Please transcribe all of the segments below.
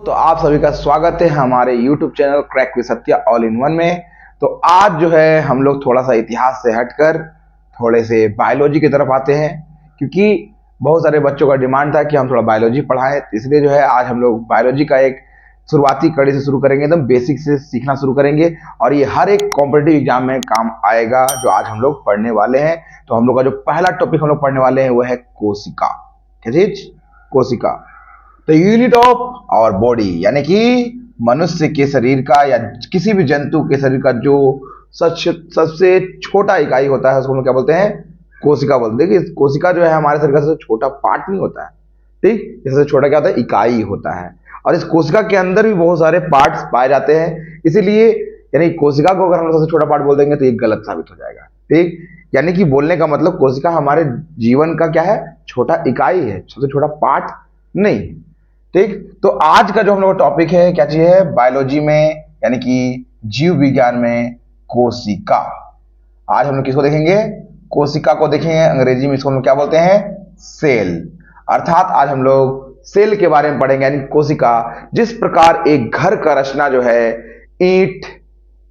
तो आप सभी का स्वागत है हमारे YouTube channel crack with Satya all in one में। तो आज जो है हम लोग थोड़ा सा इतिहास से हटकर थोड़े से बायोलॉजी की तरफ आते हैं, क्योंकि बहुत सारे बच्चों का डिमांड था कि हम थोड़ा बायोलॉजी पढ़ाएं। इसलिए जो है आज हम लोग बायोलॉजी का एक शुरुआती कड़ी से शुरू करेंगे, एकदम बेसिक से सीखना शुरू करेंगे और ये हर एक कॉम्पिटिटिव एग्जाम में काम आएगा जो आज हम लोग पढ़ने वाले हैं। तो हम लोग का जो पहला टॉपिक हम लोग पढ़ने वाले हैं वो है कोशिका। क्या चीज? कोशिका। The unit of our body, यानी कि मनुष्य के शरीर का या किसी भी जंतु के शरीर का जो सबसे छोटा इकाई होता है उसको हम क्या बोलते हैं? कोशिका बोलते हैं। देखिए कोशिका जो है हमारे शरीर का सबसे छोटा पार्ट नहीं होता है, ठीक? सबसे छोटा क्या होता है? इकाई होता है। और इस कोशिका के अंदर भी बहुत सारे पार्ट्स पाए जाते हैं, इसीलिए यानी कोशिका को अगर हम लोग सबसे छोटा पार्ट बोल देंगे तो ये गलत साबित हो जाएगा, ठीक? यानी कि बोलने का मतलब कोशिका हमारे जीवन का क्या है? छोटा इकाई है, सबसे छोटा पार्ट नहीं, ठीक? तो आज का जो हम लोग टॉपिक है क्या चीज है? बायोलॉजी में यानी कि जीव विज्ञान में कोशिका। आज हम लोग किसको देखेंगे? कोशिका को देखेंगे। अंग्रेजी में इसको हम लोग क्या बोलते हैं? सेल। अर्थात आज हम लोग सेल के बारे में पढ़ेंगे, यानी कोशिका। जिस प्रकार एक घर का रचना जो है ईंट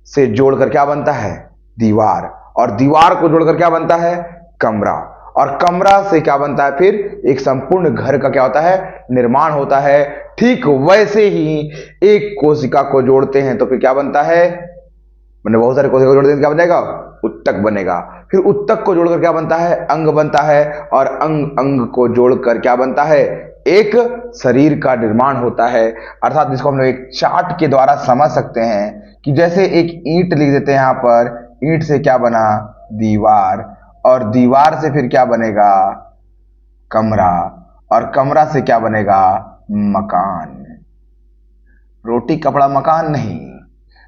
से जोड़कर क्या बनता है? दीवार, और दीवार को जोड़कर क्या बनता है? कमरा, और कमरा से क्या बनता है? फिर एक संपूर्ण घर का क्या होता है? निर्माण होता है। ठीक वैसे ही एक कोशिका को जोड़ते हैं तो फिर क्या बनता है? मैंने बहुत सारे कोशिका को जोड़ते हैं क्या बनेगा? उत्तक बनेगा। फिर उत्तक को जोड़कर क्या बनता है? अंग बनता है, और अंग अंग को जोड़कर क्या बनता है? एक शरीर का निर्माण होता है। अर्थात जिसको हम लोग एक चार्ट के द्वारा समझ सकते हैं कि जैसे एक ईंट लिख देते हैं यहां पर, ईंट से क्या बना? दीवार, और दीवार से फिर क्या बनेगा? कमरा, और कमरा से क्या बनेगा? मकान। रोटी कपड़ा मकान नहीं।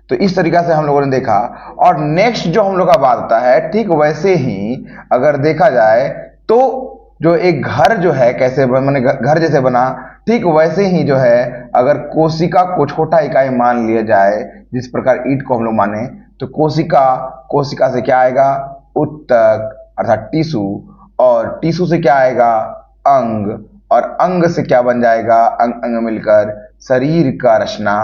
तो इस तरीका से हम लोगों ने देखा। और नेक्स्ट जो हम लोग का बात आता है, ठीक वैसे ही अगर देखा जाए तो जो एक घर जो है कैसे मैंने घर जैसे बना, ठीक वैसे ही जो है अगर कोशिका को छोटा इकाई मान लिया जाए, जिस प्रकार ईंट को हम लोग माने, तो कोशिका से क्या आएगा? उत्तक अर्थात टिश्यू, और टिश्यू से क्या आएगा? अंग, और अंग से क्या बन जाएगा? अंग अंग मिलकर शरीर का रचना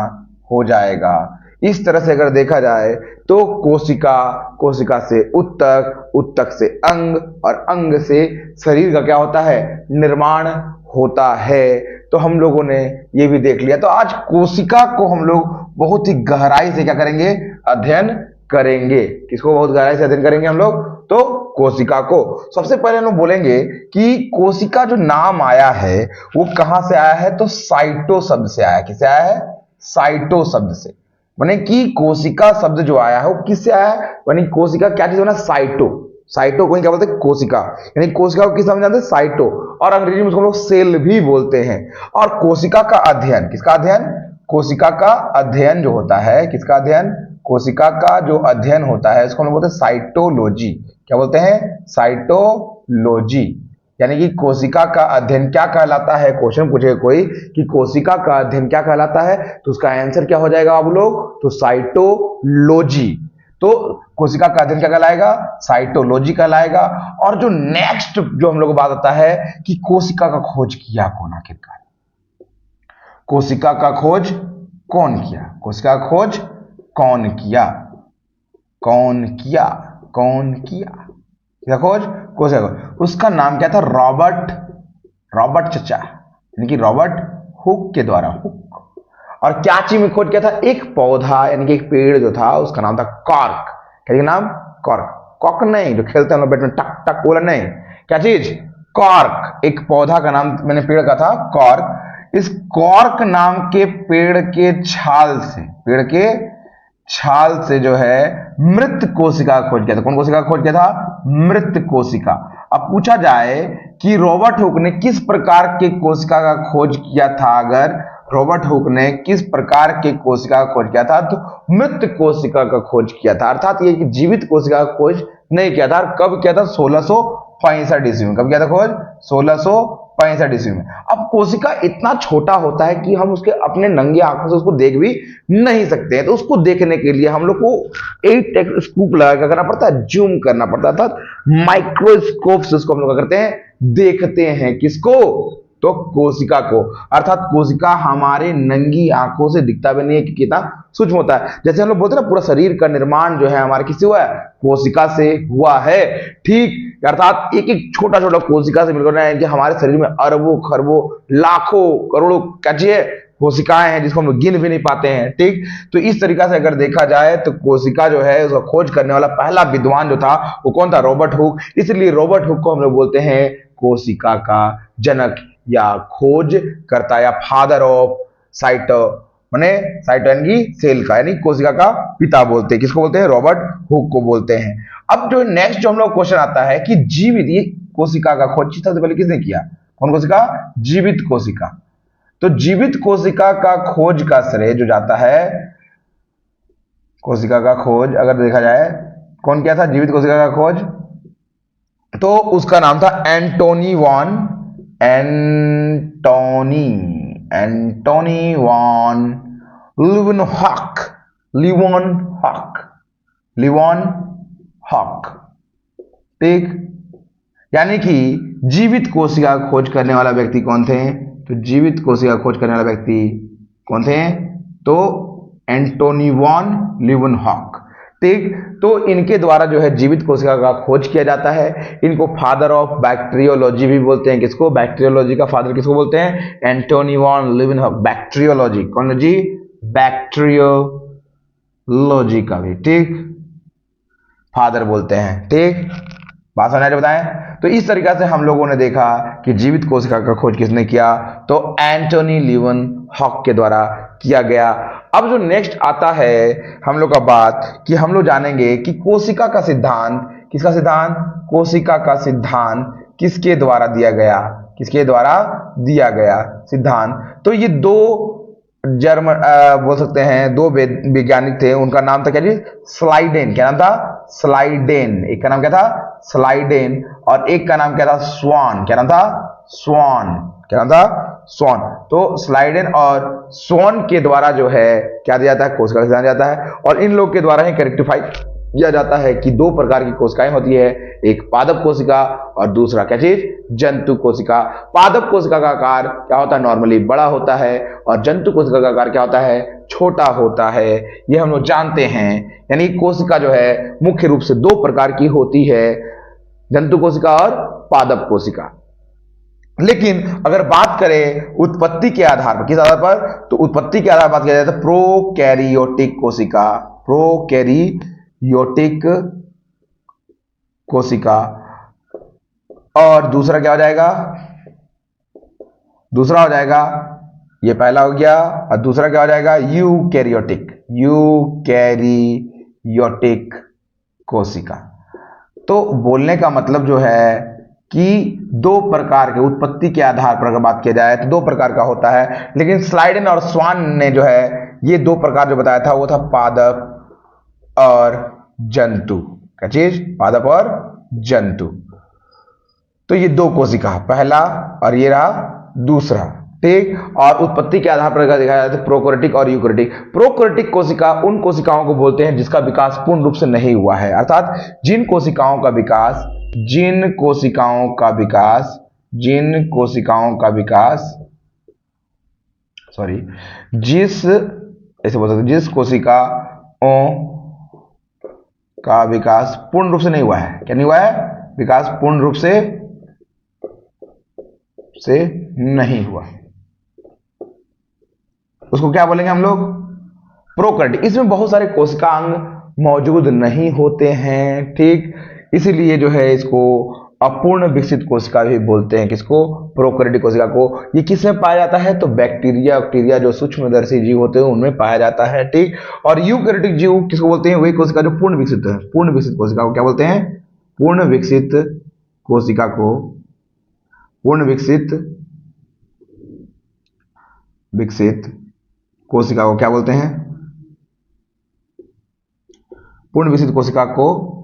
हो जाएगा। इस तरह से अगर देखा जाए तो कोशिका से उत्तक, उत्तक से अंग, और अंग से शरीर का क्या होता है? निर्माण होता है। तो हम लोगों ने ये भी देख लिया। तो आज कोशिका को हम लोग बहुत ही गहराई से क्या करेंगे? अध्ययन करेंगे। किसको बहुत गहराई से अध्ययन करेंगे हम लोग? तो कोशिका को। सबसे पहले हम लोग बोलेंगे कि कोशिका जो नाम आया है वो कहां से आया है? तो साइटो शब्द से आया है। किससे आया है? साइटो शब्द से। माने कि कोशिका शब्द जो आया है वो किससे आया है? माने कोशिका क्या चीज बना? साइटो। साइटो को क्या बोलते हैं? कोशिका। यानी कोशिका को किस नाम जानते हैं? साइटो। और अंग्रेजी में उसको हम लोग सेल भी बोलते हैं। और कोशिका का अध्ययन, किसका अध्ययन? कोशिका का अध्ययन जो होता है, किसका अध्ययन? कोशिका का जो अध्ययन होता है इसको हम लोग बोलते हैं साइटोलॉजी। क्या बोलते हैं? साइटोलॉजी। यानी कि कोशिका का अध्ययन क्या कहलाता है? क्वेश्चन पूछे कोई कि कोशिका का अध्ययन क्या कहलाता है, तो उसका आंसर क्या हो जाएगा आप लोग? तो साइटोलॉजी। तो कोशिका का अध्ययन क्या कहलाएगा? साइटोलॉजी कहलाएगा। और जो नेक्स्ट जो हम लोग बात आता है कि कोशिका का खोज किया कौन आखिरकार? कोशिका का खोज कौन किया? कोशिका का खोज कौन किया? कौन किया? कौन किया क्या खोज? कोशिका खोज। उसका नाम क्या था? रॉबर्ट चचा, यानी कि रॉबर्ट हुक के द्वारा। हुक। और क्या चीज में खोज किया था? एक पौधा, यानी कि एक पेड़ जो था उसका नाम था कॉर्क। क्या नाम? कॉर्क। कॉक नहीं जो खेलते हैं बैट में टक टक बोला नहीं। क्या चीज? कॉर्क। एक पौधा का नाम मैंने पेड़ का था कॉर्क। इस कॉर्क नाम के पेड़ के छाल से जो है मृत कोशिका का खोज किया था। कौन कोशिका का खोज किया था? मृत कोशिका। अब पूछा जाए कि रॉबर्ट हुक ने किस प्रकार के कोशिका का खोज किया था? अगर रॉबर्ट हुक ने किस प्रकार के कोशिका का खोज किया था, तो मृत कोशिका का खोज किया था। अर्थात ये कि जीवित कोशिका का खोज नहीं किया था। कब किया था? 1665 ईस्वी में। कब किया था खोज? 1665 ईस्वी में। अब कोशिका इतना छोटा होता है कि हम उसके अपने नंगे आंखों से उसको देख भी नहीं सकते हैं। तो उसको देखने के लिए हम लोग को एक टेलीस्कोप लगा क्या करना पड़ता है? जूम करना पड़ता है। माइक्रोस्कोप से उसको हम लोग क्या करते हैं? देखते हैं। किसको? तो कोशिका को, अर्थात कोशिका हमारे नंगी आंखों से दिखता भी नहीं है कि कितना सूक्ष्म होता है। जैसे हम लोग बोलते हैं ना पूरा शरीर का निर्माण जो है हमारे किससे हुआ है, कोशिका से हुआ है। ठीक, अर्थात एक एक छोटा छोटा कोशिका से मिलकर है कि हमारे शरीर में अरबों खरबों लाखों करोड़ों क्या चाहिए कोशिकाएं हैं जिसको हम लोग गिन भी नहीं पाते हैं। ठीक, तो इस तरीका से अगर देखा जाए तो कोशिका जो है उसका खोज करने वाला पहला विद्वान जो था वो कौन था, रॉबर्ट हुक। इसलिए रॉबर्ट हुक को हम लोग बोलते हैं कोशिका का जनक या खोज करता या फादर ऑफ साइटो माने साइटो यानी सेल का, यानी कोशिका का पिता बोलते हैं। किसको बोलते हैं, रॉबर्ट हुक को बोलते हैं। अब जो नेक्स्ट जो हम लोग क्वेश्चन आता है कि जीवित ये कोशिका का खोज सबसे पहले किसने किया, कौन कोशिका, जीवित कोशिका। तो जीवित कोशिका का खोज का श्रेय जो जाता है, कोशिका का खोज अगर देखा जाए कौन किया था जीवित कोशिका का खोज, तो उसका नाम था एंटोनी वॉन लिवनहॉक। ठीक, यानी कि जीवित कोशिका खोज करने वाला व्यक्ति कौन थे, तो जीवित कोशिका खोज करने वाला व्यक्ति कौन थे, तो एंटोनी वॉन लिवनहॉक। ठीक, तो इनके द्वारा जो है जीवित कोशिका का खोज किया जाता है। इनको फादर ऑफ बैक्टीरियोलॉजी भी बोलते हैं। किसको, बैक्टीरियोलॉजी का फादर किसको बोलते हैं, एंटोनी वॉन लिवनहॉक। बैक्टीरियोलॉजी कौन जी, बैक्टीरियोलॉजी का भी ठीक फादर बोलते हैं। ठीक, बात समझ बताएं। तो इस तरीका से हम लोगों ने देखा कि जीवित कोशिका का खोज किसने किया, तो एंटोनी लिवनहॉक के द्वारा किया गया। अब जो नेक्स्ट आता है हम लोग का बात कि हम लोग जानेंगे कि कोशिका का सिद्धांत, किसका सिद्धांत, कोशिका का सिद्धांत किसके द्वारा दिया गया, किसके द्वारा दिया गया सिद्धांत। तो ये दो जर्मन बोल सकते हैं, दो वैज्ञानिक थे, उनका नाम था क्या जी, स्लाइडेन। क्या नाम था, स्लाइडेन। एक का नाम क्या था, स्लाइडेन, और एक का नाम क्या था, स्वान। क्या नाम था, स्वान। क्या नाम था, स्वान। तो स्लाइडेन और स्वान के द्वारा जो है क्या दिया जाता है, कोशिका का सिद्धांत जाता है। और इन लोग के द्वारा ही कैरेक्टिफाई किया जाता है कि दो प्रकार की कोशिकाएं होती है, एक पादप कोशिका और दूसरा क्या चीज, जंतु कोशिका। पादप कोशिका का आकार क्या होता है, नॉर्मली बड़ा होता है, और जंतु कोशिका का आकार क्या होता है, छोटा होता है। ये हम लोग जानते हैं। यानी कोशिका जो है मुख्य रूप से दो प्रकार की होती है, जंतु कोशिका और पादप कोशिका। लेकिन अगर बात करें उत्पत्ति के आधार पर, किस आधार पर, तो उत्पत्ति के आधार पर बात किया जाए तो प्रोकैरियोटिक कोशिका, प्रोकैरियोटिक कोशिका, और दूसरा क्या हो जाएगा, दूसरा हो जाएगा, ये पहला हो गया, और दूसरा क्या हो जाएगा, यूकैरियोटिक, यूकैरियोटिक कोशिका। तो बोलने का मतलब जो है कि दो प्रकार के उत्पत्ति के आधार पर अगर बात किया जाए तो दो प्रकार का होता है। लेकिन स्लाइडेन और स्वान ने जो है ये दो प्रकार जो बताया था वो था पादप और जंतु। क्या चीज, पादप और जंतु। तो ये दो कोशिका, पहला और ये रहा दूसरा। ठीक, और उत्पत्ति के आधार पर देखा जाए तो प्रोकैरियोटिक और यूकैरियोटिक। प्रोकैरियोटिक कोशिका उन कोशिकाओं को बोलते हैं जिसका विकास पूर्ण रूप से नहीं हुआ है, अर्थात जिन कोशिकाओं का विकास जिस कोशिकाओं का विकास पूर्ण रूप से नहीं हुआ है। क्या नहीं हुआ है, विकास पूर्ण रूप से नहीं हुआ, उसको क्या बोलेंगे हम लोग, प्रोकैरियोटिक। इसमें बहुत सारे कोशिकांग मौजूद नहीं होते हैं। ठीक, इसीलिए जो है इसको अपूर्ण विकसित कोशिका भी बोलते हैं। किसको, प्रोकैरियोटिक कोशिका को। ये किसमें पाया जाता है, तो बैक्टीरिया जो सूक्ष्मदर्शी जीव होते हैं उनमें पाया जाता है। ठीक, और यूकैरियोटिक जीव किसको बोलते हैं, वही कोशिका जो पूर्ण विकसित है। पूर्ण विकसित कोशिका को क्या बोलते हैं, पूर्ण विकसित कोशिका को, पूर्ण विकसित कोशिका को क्या बोलते हैं, पूर्ण विकसित कोशिका को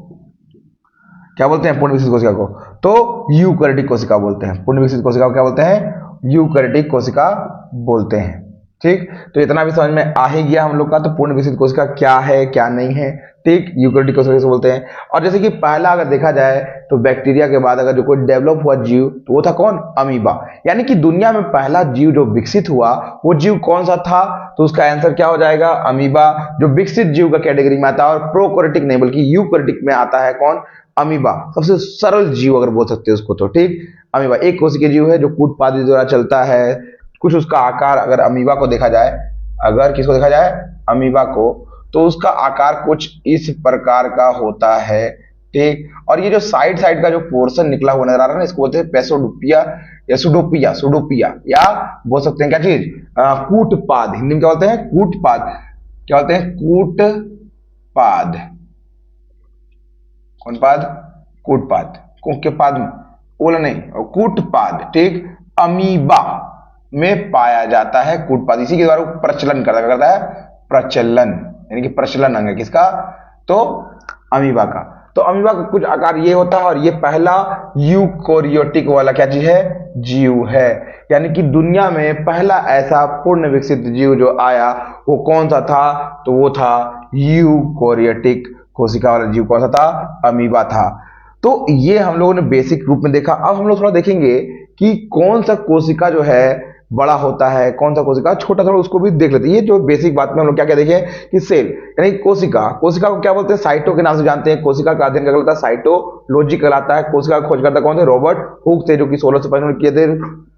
क्या बोलते हैं, पूर्ण विकसित कोशिका को तो यूकैरियोटिक कोशिका बोलते हैं। पूर्ण विकसित कोशिका को क्या बोलते हैं, यूकैरियोटिक कोशिका बोलते हैं। ठीक, तो इतना भी समझ में आ ही गया हम लोग का। तो पूर्ण विकसित कोशिका क्या है क्या नहीं है, ठीक, यूकेरियोटिक कोशिका किसे बोलते हैं। और जैसे कि पहला अगर देखा जाए तो बैक्टीरिया के बाद अगर जो कोई डेवलप हुआ जीव तो वो था कौन, अमीबा। यानी कि दुनिया में पहला जीव जो विकसित हुआ वो जीव कौन सा था, तो उसका आंसर क्या हो जाएगा, अमीबा, जो विकसित जीव का कैटेगरी में आता है। और प्रोकैरियोटिक नहीं बल्कि यूकेरियोटिक में आता है कौन, अमीबा, सबसे सरल जीव अगर बोल सकते हैं उसको तो, ठीक। अमीबा एक कोशिकीय जीव है जो कूटपाद द्वारा चलता है। कुछ उसका आकार अगर अमीबा को देखा जाए, अगर किसको देखा जाए, अमीबा को, तो उसका आकार कुछ इस प्रकार का होता है, ठीक। और ये जो साइड साइड का जो पोर्शन निकला हुआ नजर आ रहा है ना, इसको बोलते हैं पेसोडोपिया या सुडोपिया, सुडोपिया, या बोल सकते हैं क्या चीज, कूटपाद। हिंदी में क्या बोलते हैं, कूटपाद। क्या बोलते हैं, कूटपाद। कौन पाद, कूटपाद, के पाद बोला नहीं, कूटपाद, ठीक। अमीबा में पाया जाता है कूटपाद, इसी के द्वारा प्रचलन करता है, प्रचलन, यानी कि प्रचलन अंग है किसका, तो अमीबा का। तो अमीबा का कुछ आकार ये होता है, और ये पहला यूकोरियोटिक वाला क्या चीज है, जीव है। यानी कि दुनिया में पहला ऐसा पूर्ण विकसित जीव जो आया वो कौन सा था, तो वो था यूकोरियोटिक कोशिका वाला जीव, कौन सा था, अमीबा था। तो ये हम लोगों ने बेसिक रूप में देखा। अब हम लोग थोड़ा देखेंगे कि कौन सा कोशिका जो है बड़ा होता है, कौन सा कोशिका छोटा, थोड़ा उसको भी देख लेते हैं। ये जो बेसिक बात में हम लोग क्या क्या देखें कि सेल यानी कोशिका, कोशिका को क्या बोलते हैं, साइटो के नाम से जानते हैं। कोशिका का अध्ययन क्या कहलाता है, साइटोलॉजी कहलाता है। कोशिका का खोज करता कौन थे, रॉबर्ट हुक थे, जो कि 1655 में किए थे।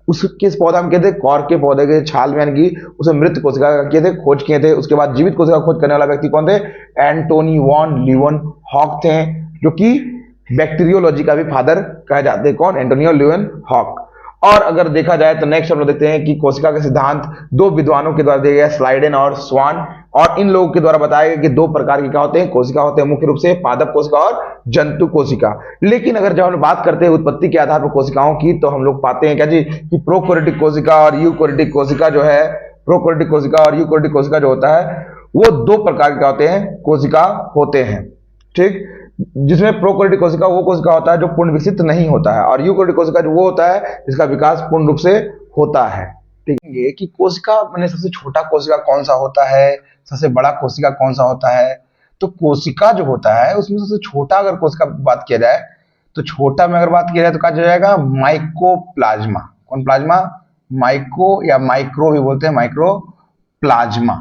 उसके इस पौधा में किए थे, कॉर्क के पौधे के छाल में, यानी कि उसे मृत कोशिका का किए थे, खोज किए थे। उसके बाद जीवित कोशिका खोज करने वाला व्यक्ति कौन थे, एंटोनी वॉन लीवन हॉक थे, जो कि बैक्टीरियोलॉजी का भी फादर कहे जाते हैं। कौन, एंटोनियो ल्यूवन हॉक। और अगर देखा जाए तो नेक्स्ट हम लोग देखते हैं कि कोशिका के सिद्धांत दो विद्वानों के द्वारा दिए गए, स्लाइडेन और स्वान। और इन लोगों के द्वारा बताया गया कि दो प्रकार के क्या होते हैं, कोशिका होते हैं, मुख्य रूप से पादप कोशिका और जंतु कोशिका। लेकिन अगर जब हम बात करते हैं उत्पत्ति के आधार पर कोशिकाओं की, तो हम लोग पाते हैं क्या जी, कि प्रोकैरियोटिक कोशिका और यूकैरियोटिक कोशिका जो है, प्रोकैरियोटिक कोशिका और यूकैरियोटिक कोशिका जो होता है वो दो प्रकार के होते हैं, कोशिका होते हैं, ठीक। जिसमें प्रोकैरियोटिक कोशिका वो कोशिका होता है जो पूर्ण विकसित नहीं होता है, और यूकैरियोटिक कोशिका जो वो होता है जिसका विकास पूर्ण रूप से होता है। देखेंगे कि कोशिका मैंने सबसे छोटा कोशिका कौन सा होता है, सबसे बड़ा कोशिका कौन सा होता है। तो कोशिका जो होता है उसमें सबसे छोटा अगर कोशिका बात किया जाए, तो छोटा में अगर बात किया जाए तो कहा जाएगा माइकोप्लाज्मा। कौन प्लाज्मा, माइको या माइक्रो भी बोलते हैं, माइक्रोप्लाज्मा।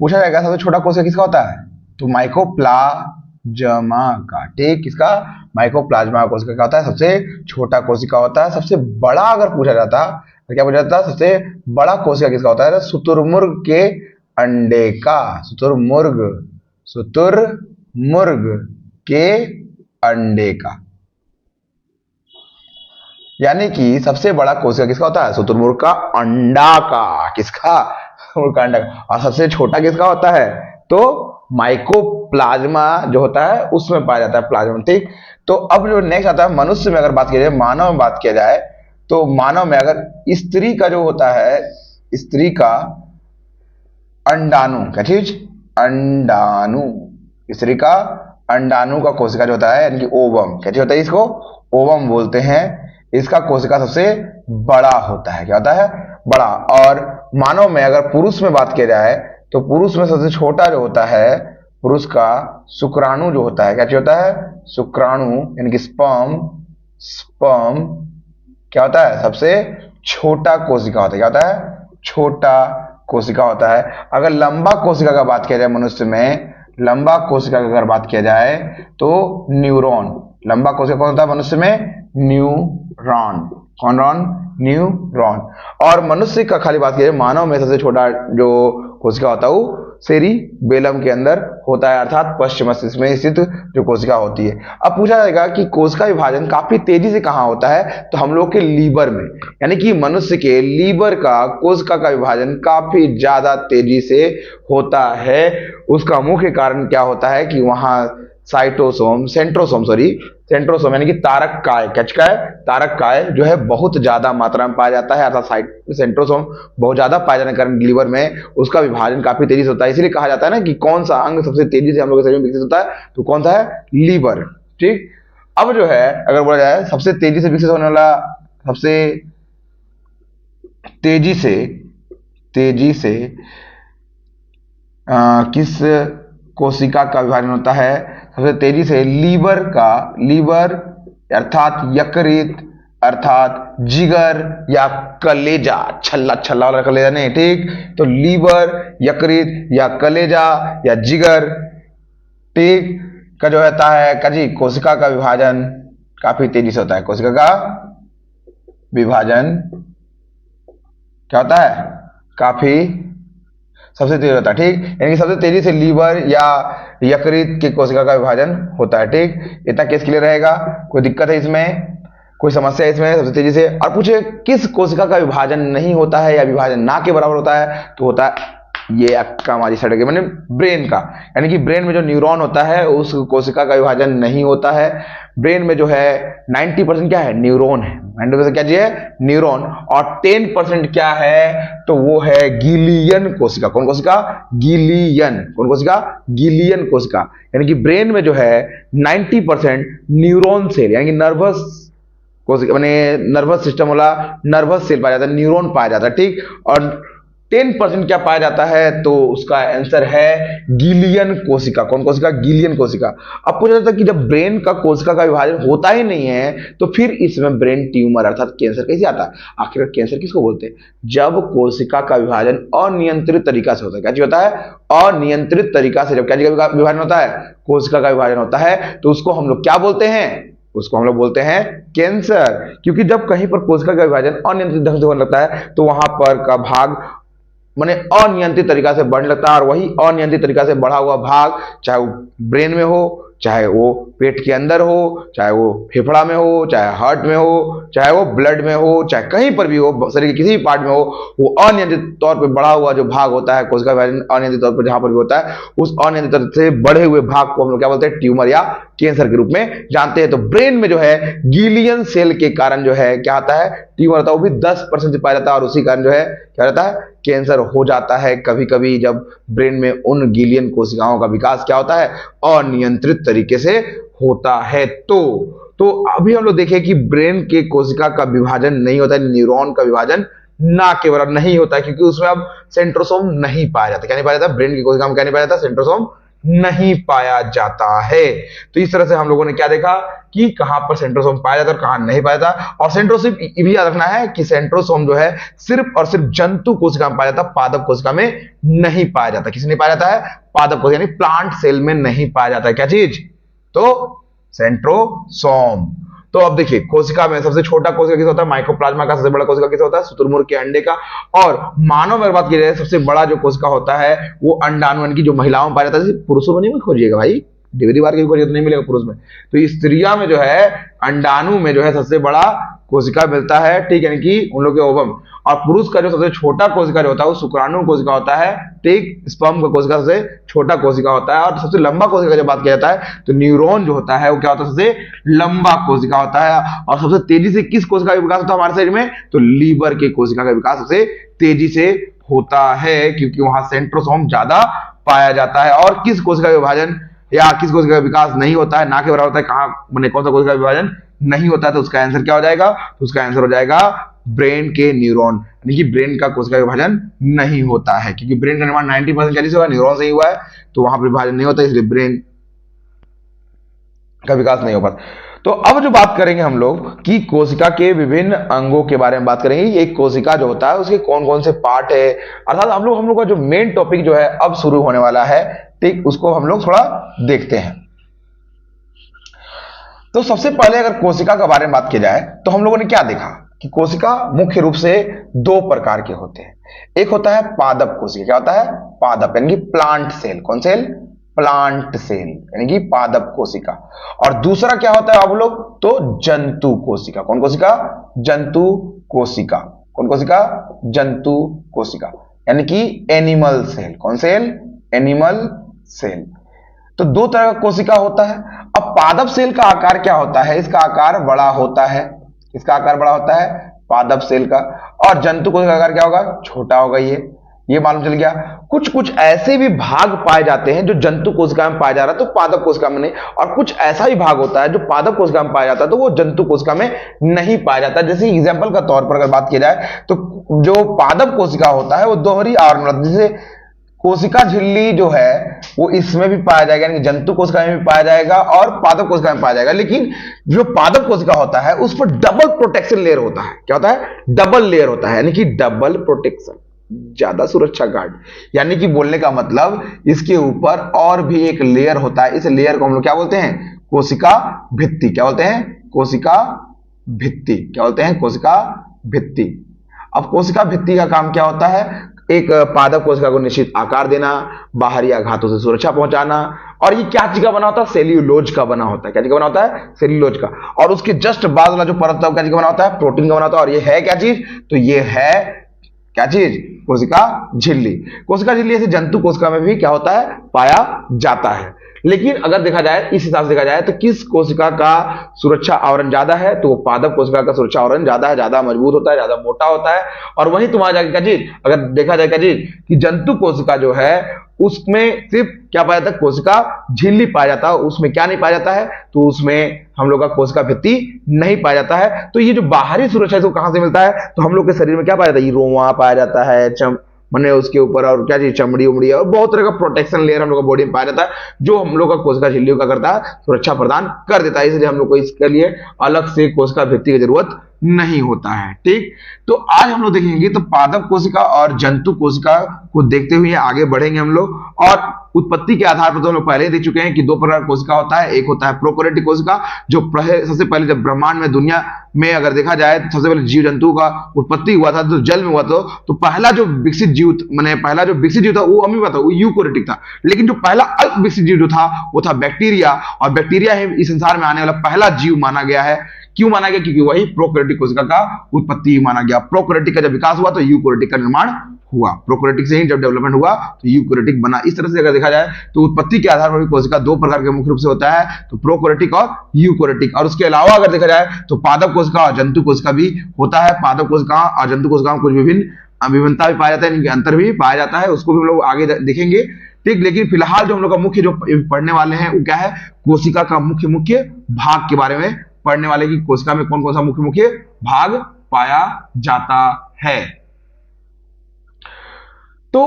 पूछा जाएगा सबसे छोटा कोशिका किसका होता है, तो माइकोप्लाज्मा का, ठीक। किसका, माइकोप्लाज्मा कोशिका का होता है, सबसे छोटा कोशिका होता है। सबसे बड़ा अगर पूछा जाता तो क्या पूछा जाता, सबसे बड़ा कोशिका किसका होता है, शुतुरमुर्ग के अंडे का, शुतुरमुर्ग, शुतुरमुर्ग के अंडे का। यानी कि सबसे बड़ा कोशिका किसका होता है, शुतुरमुर्ग का अंडा का, किसका, का अंडा का। और सबसे छोटा किसका होता है, तो माइकोप्लाज्मा जो होता है उसमें पाया जाता है प्लाज्मा, ठीक। तो अब जो नेक्स्ट आता है मनुष्य में अगर बात किया जाए, मानव में बात किया जाए, तो मानव में अगर स्त्री का जो होता है, स्त्री का अंडाणु, क्या चीज, अंडाणु, स्त्री का अंडाणु का कोशिका जो होता है, यानी कि ओवम, क्या चीज होता है, इसको ओवम बोलते हैं। इसका कोशिका सबसे बड़ा होता है, क्या होता है, बड़ा। और मानव में अगर पुरुष में बात किया जाए, तो पुरुष में सबसे छोटा जो होता है, पुरुष का शुक्राणु जो होता है, क्या चीज होता है, शुक्राणु, यानी कि स्पर्म, स्पर्म क्या होता है, सबसे छोटा कोशिका होता है, क्या होता है, छोटा कोशिका होता है। अगर लंबा कोशिका का बात किया जाए मनुष्य में, लंबा कोशिका की अगर बात किया जाए तो न्यूरॉन, लंबा कोशिका कौन होता है मनुष्य में, न्यूरॉन, कौन रॉन, न्यूरॉन। और मनुष्य का खाली बात किया जाए, मानव में सबसे छोटा जो कोशिका होता है वो सेरिबेलम के अंदर होता है, अर्थात पश्चिम मस्तिष्क में स्थित जो कोशिका होती है। अब पूछा जाएगा कि कोशिका विभाजन काफी तेजी से कहां होता है, तो हम लोग के लीवर में, यानी कि मनुष्य के लीवर का कोशिका का विभाजन काफी ज्यादा तेजी से होता है। उसका मुख्य कारण क्या होता है कि वहां साइटोसोम, सेंट्रोसोम, सॉरी सेंट्रोसोम, यानी कि तारक काय, काय, तारक काय जो है बहुत ज्यादा मात्रा में पाया जाता है, अर्थात सेंट्रोसोम बहुत ज्यादा पाए जाने के कारण लीवर में उसका विभाजन काफी तेजी से होता है। इसलिए कहा जाता है ना कि कौन सा अंग सबसे तेजी से हम लोग के शरीर में विकसित होता है, तो कौन सा है, लीवर, ठीक। अब जो है अगर बोला जाए सबसे तेजी से विकसित होने वाला, सबसे तेजी से तेजी से किस कोशिका का विभाजन होता है? सबसे तेजी से लीवर अर्थात यकृत अर्थात जिगर या कलेजा, छल्ला छल्ला वाला कलेजा नहीं, ठीक। तो लीवर, यकृत या कलेजा या जिगर, ठीक, का जो होता है जी कोशिका का विभाजन काफी तेजी से होता है। कोशिका का विभाजन क्या होता है? काफी सबसे तेज होता है, ठीक। यानी कि सबसे तेजी से लीवर या यकृत की कोशिका का विभाजन होता है, ठीक। इतना केस क्लियर रहेगा? कोई दिक्कत है इसमें, कोई समस्या है इसमें? सबसे तेजी से। और पूछे किस कोशिका का विभाजन नहीं होता है या विभाजन ना के बराबर होता है? तो होता है ये आपका हमारी साइड के मैंने ब्रेन का, यानी कि ब्रेन में जो न्यूरॉन होता है उस कोशिका का विभाजन नहीं होता है। ब्रेन में जो है 90% क्या है? न्यूरॉन है। 90% क्या है? न्यूरॉन। और 10% क्या है? तो वो है गीलियन कोशिका। कौन कोशिका? गीलियन। कौन कोशिका? गीलियन कोशिका। यानी कि ब्रेन में जो है 90% न्यूरॉन सेल यानी कि नर्वस कोशिका माने नर्वस सिस्टम वाला नर्वस सेल पाया जाता है, न्यूरॉन पाया जाता है, ठीक। और 10% क्या पाया जाता है? तो उसका आंसर है गीलियन कोशिका। कौन कोशिका? गीलियन कोशिका। अब पूछा जाता है कि जब ब्रेन का कोशिका का विभाजन होता ही नहीं है तो फिर इसमें ब्रेन ट्यूमर अर्थात कैंसर कैसे आता है? आखिर कैंसर किसको बोलते हैं? जब कोशिका का विभाजन अनियंत्रित तरीका से होता है। क्या चीज होता है? अनियंत्रित तरीका से जब क्या चीज का विभाजन होता है? कोशिका का विभाजन होता है, तो उसको हम लोग क्या बोलते हैं? उसको हम लोग बोलते हैं कैंसर। क्योंकि जब कहीं पर कोशिका का विभाजन अनियंत्रित ढंग से होने लगता है तो वहां पर का भाग माने अनियंत्रित तरीका से बढ़ने लगता है, और वही अनियंत्रित तरीका से बढ़ा हुआ भाग चाहे वो ब्रेन में हो, चाहे वो पेट के अंदर हो, चाहे वो फेफड़ा में हो, चाहे हार्ट में हो, चाहे वो ब्लड में हो, चाहे कहीं पर भी हो, शरीर के किसी भी पार्ट में हो, वो अनियंत्रित तौर पर बढ़ा हुआ जो भाग होता है कोशिका विभाजन अनियंत्रित तौर पर जहां पर भी होता है, उस अनियंत्रित से बढ़े हुए भाग को हम लोग क्या बोलते हैं? ट्यूमर या कैंसर के रूप में जानते हैं। तो ब्रेन में जो है गीलियन सेल के कारण जो है क्या आता है? ट्यूमर होता है, वो भी 10% से पाया जाता है, और उसी कारण जो है क्या रहता है? कैंसर हो जाता है कभी कभी, जब ब्रेन में उन गीलियन कोशिकाओं का विकास क्या होता है? अनियंत्रित तरीके से होता है। तो अभी हम लोग देखें कि ब्रेन के कोशिका का विभाजन नहीं होता है, न्यूरॉन का विभाजन ना के बराबर नहीं होता है, क्योंकि उसमें अब सेंट्रोसोम नहीं पाया जाता। क्या नहीं पाया जाता? ब्रेन की कोशिका में क्या नहीं पाया जाता? सेंट्रोसोम नहीं पाया जाता है। तो इस तरह से हम लोगों ने क्या देखा कि कहां पर सेंट्रोसोम पाया जाता है और कहां नहीं पाया जाता। और सेंट्रोसोम ये भी याद रखना है कि सेंट्रोसोम जो है सिर्फ और सिर्फ जंतु कोशिका में पाया जाता है, पादप कोशिका में नहीं पाया जाता। किसी नहीं पाया जाता है? पादप कोशिका यानी प्लांट सेल में नहीं पाया जाता है। क्या चीज? तो सेंट्रोसोम। तो अब देखिए कोशिका में सबसे छोटा कोशिका किस होता है? माइकोप्लाज्मा का। सबसे बड़ा कोशिका किस होता है? शुतुरमुर्ग के अंडे का। और मानव में बात की जाए सबसे बड़ा जो कोशिका होता है वो अंडाणु यानी कि जो महिलाओं में पाया जाता है। पुरुषों में नहीं खोजिएगा भाई, डिग्री बार की खोजिए तो नहीं मिलेगा पुरुष में। तो स्त्रियों में जो है अंडाणु में जो है सबसे बड़ा कोशिका मिलता है, ठीक, यानी कि उन लोग के ओवम। और पुरुष का जो सबसे छोटा कोशिका जो होता है वो शुक्राणु कोशिका होता है, ठीक। स्पर्म का कोशिका सबसे छोटा कोशिका होता है। और सबसे लंबा कोशिका जब बात किया जाता है तो न्यूरॉन जो होता है वो क्या होता है? सबसे लंबा कोशिका होता है। और सबसे तेजी से किस कोशिका का विकास होता है हमारे शरीर में? तो लीवर के कोशिका का विकास सबसे तेजी से होता है, क्योंकि वहां सेंट्रोसोम ज्यादा पाया जाता है। और किस कोशिका का विभाजन या किस कोशिका का विकास नहीं होता है, ना के बराबर होता है? कहां मैंने कौन सा कोशिका का विभाजन नहीं होता है? तो उसका आंसर क्या हो जाएगा? तो उसका आंसर हो जाएगा ब्रेन के न्यूरॉन, यानी कि ब्रेन का कोशिका विभाजन नहीं होता है, क्योंकि ब्रेन का निर्माण 90% कैसे हुआ? न्यूरॉन से ही हुआ है, तो वहां पर विभाजन नहीं होता, इसलिए ब्रेन का विकास नहीं हो पाता। तो अब जो बात करेंगे हम लोग कि कोशिका के विभिन्न अंगों के बारे में बात करेंगे। एक कोशिका जो होता है उसके कौन कौन से पार्ट है, अर्थात हम लोग का जो मेन टॉपिक जो है अब शुरू होने वाला है, ठीक, उसको हम लोग थोड़ा देखते हैं। तो सबसे पहले अगर कोशिका के बारे में बात की जाए तो हम लोगों ने क्या देखा कि कोशिका मुख्य रूप से दो प्रकार के होते हैं। एक होता है पादप कोशिका। क्या होता है? पादप यानी कि प्लांट सेल। कौन सेल? प्लांट सेल यानी कि पादप कोशिका। और दूसरा क्या होता है अब लोग? तो जंतु कोशिका। कौन कोशिका? जंतु कोशिका। कौन कोशिका? जंतु कोशिका यानी कि एनिमल सेल। कौन सेल? Animal cell. तो दो तरह का कोशिका होता है। अब पादप सेल का आकार क्या होता है? इसका आकार बड़ा होता है। इसका आकार बड़ा होता है पादप सेल का। और जंतु कोशिका का आकार क्या होगा? छोटा होगा। ये मालूम चल गया। कुछ कुछ ऐसे भी भाग पाए जाते हैं जो जंतु कोशिका में पाया जा रहा है, तो पादप कोशिका में नहीं, और कुछ ऐसा भी भाग होता है जो पादप कोशिका में पाया जाता है तो वो जंतु कोशिका में नहीं पाया जाता। जैसे एग्जाम्पल का तौर पर अगर बात की जाए तो जो पादप कोशिका होता है वो दोहरी आवरण, जैसे कोशिका झिल्ली जो है वो इसमें भी पाया जाएगा, यानी जंतु कोशिका में भी पाया जाएगा और पादप कोशिका में पाया जाएगा। लेकिन जो पादप कोशिका होता है उस पर डबल प्रोटेक्शन लेयर होता है। क्या होता है? डबल लेयर होता है, यानी कि डबल प्रोटेक्शन, ज्यादा सुरक्षा गार्ड। यानी कि बोलने का मतलब इसके ऊपर और भी एक लेयर होता है। इस लेयर को हम लोग क्या बोलते हैं? कोशिका भित्ति। क्या बोलते हैं? कोशिका भित्ति। क्या बोलते हैं? कोशिका भित्ति। अब कोशिका भित्ति का काम क्या होता है? एक पादप कोशिका को निश्चित आकार देना, बाहरी आघातों से सुरक्षा पहुंचाना। और ये क्या चीज का बना होता है? सेल्यूलोज का बना होता है। क्या चीज का बना होता है? सेल्यूलोज का। और उसके जस्ट बाद वाला जो परत होता है क्या चीज का बना होता है? प्रोटीन का बना होता है। और ये है क्या चीज? तो ये है क्या चीज? कोशिका झिल्ली। कोशिका झिल्ली ऐसे जंतु कोशिका में भी क्या होता है? पाया जाता है। लेकिन अगर देखा जाए, इस हिसाब से देखा जाए तो किस कोशिका का सुरक्षा आवरण ज्यादा है? तो वो पादप कोशिका का सुरक्षा आवरण ज्यादा है, ज्यादा मजबूत होता है, ज्यादा मोटा होता है। और वहीं तुम्हारा जाके क्या चीज, अगर देखा जाए क्या चीज कि जंतु कोशिका जो है उसमें सिर्फ क्या पाया जाता है? कोशिका झिल्ली पाया जाता है। उसमें क्या नहीं पाया जाता है? तो उसमें हम लोग का कोशिका भित्ति नहीं पाया जाता है। तो ये जो बाहरी सुरक्षा है तो कहां से मिलता है? तो हम लोग के शरीर में क्या पाया जाता है? ये रोमा पाया जाता है, मने उसके ऊपर, और क्या चीज, चमड़ी उमड़ी, और बहुत तरह का प्रोटेक्शन लेयर हम लोग का बॉडी में पाया जाता है, जो हम लोग का कोशिका झिल्ली का करता है, सुरक्षा प्रदान कर देता है। इसलिए हम लोग को इसके लिए अलग से कोशिका भित्ति की जरूरत नहीं होता है। ठीक, तो आज हम लोग देखेंगे तो पादप कोशिका और जंतु कोशिका को देखते हुए आगे बढ़ेंगे हम लोग। और उत्पत्ति के आधार पर तो हम लोग पहले ही देख चुके हैं कि दो प्रकार कोशिका होता है। एक होता है प्रोकैरियोटिक कोशिका, जो सबसे पहले जब ब्रह्मांड में, दुनिया में अगर देखा जाए तो सबसे पहले जीव जंतु का उत्पत्ति हुआ था, तो जल में हुआ था। तो पहला जो विकसित जीव, मैंने पहला जो विकसित जीव था वो अमीबा था, वो यूकैरियोटिक था। लेकिन जो पहला अल्प विकसित जीव जो था वो था बैक्टीरिया, और बैक्टीरिया ही इस संसार में आने वाला पहला जीव माना गया है। क्यों माना गया? क्योंकि वही प्रोकैरियोटिक कोशिका का उत्पत्ति माना गया। प्रोकैरियोटिक का जब विकास हुआ तो यूकैरियोटिक का निर्माण हुआ। प्रोकैरियोटिक से ही जब डेवलपमेंट हुआ तो यूकैरियोटिक बना। इस तरह से अगर देखा जाए तो उत्पत्ति के आधार पर भी कोशिका दो प्रकार के मुख्य रूप से होता है, तो प्रोकैरियोटिक और यूकैरियोटिक। और उसके अलावा अगर देखा जाए तो पादप कोशिका और जंतु कोशिका भी होता है। पादप कोशिका और जंतु कोशिका में कुछ विभिन्नता भी पाया जाता है, इनके अंतर भी पाया जाता है, उसको भी हम लोग आगे देखेंगे। ठीक, लेकिन फिलहाल जो हम लोग का मुख्य जो पढ़ने वाले हैं वो क्या है? कोशिका का मुख्य मुख्य भाग के बारे में पढ़ने वाले की कोशिका में कौन कौन सा मुख्य मुख्य भाग पाया जाता है। तो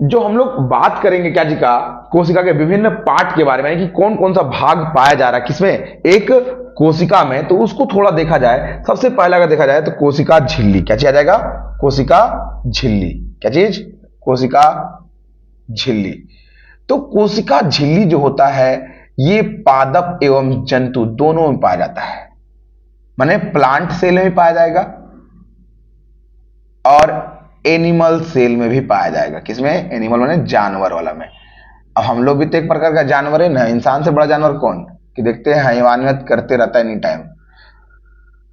जो हम लोग बात करेंगे क्या जी का, कोशिका के विभिन्न पार्ट के बारे में कि कौन कौन सा भाग पाया जा रहा है किसमें, एक कोशिका में, तो उसको थोड़ा देखा जाए। सबसे पहला अगर देखा जाए तो कोशिका झिल्ली। क्या चीज आ जाएगा? कोशिका झिल्ली। क्या चीज? कोशिका झिल्ली। तो कोशिका झिल्ली जो होता है ये पादप एवं जंतु दोनों में पाया जाता है। माने प्लांट सेल में भी पाया जाएगा और एनिमल सेल में भी पाया जाएगा। किसमें? एनिमल माने जानवर वाला में। अब हम लोग भी तो एक प्रकार का जानवर है ना। इंसान से बड़ा जानवर कौन कि देखते हैं हैवानियत करते रहता है एनी टाइम,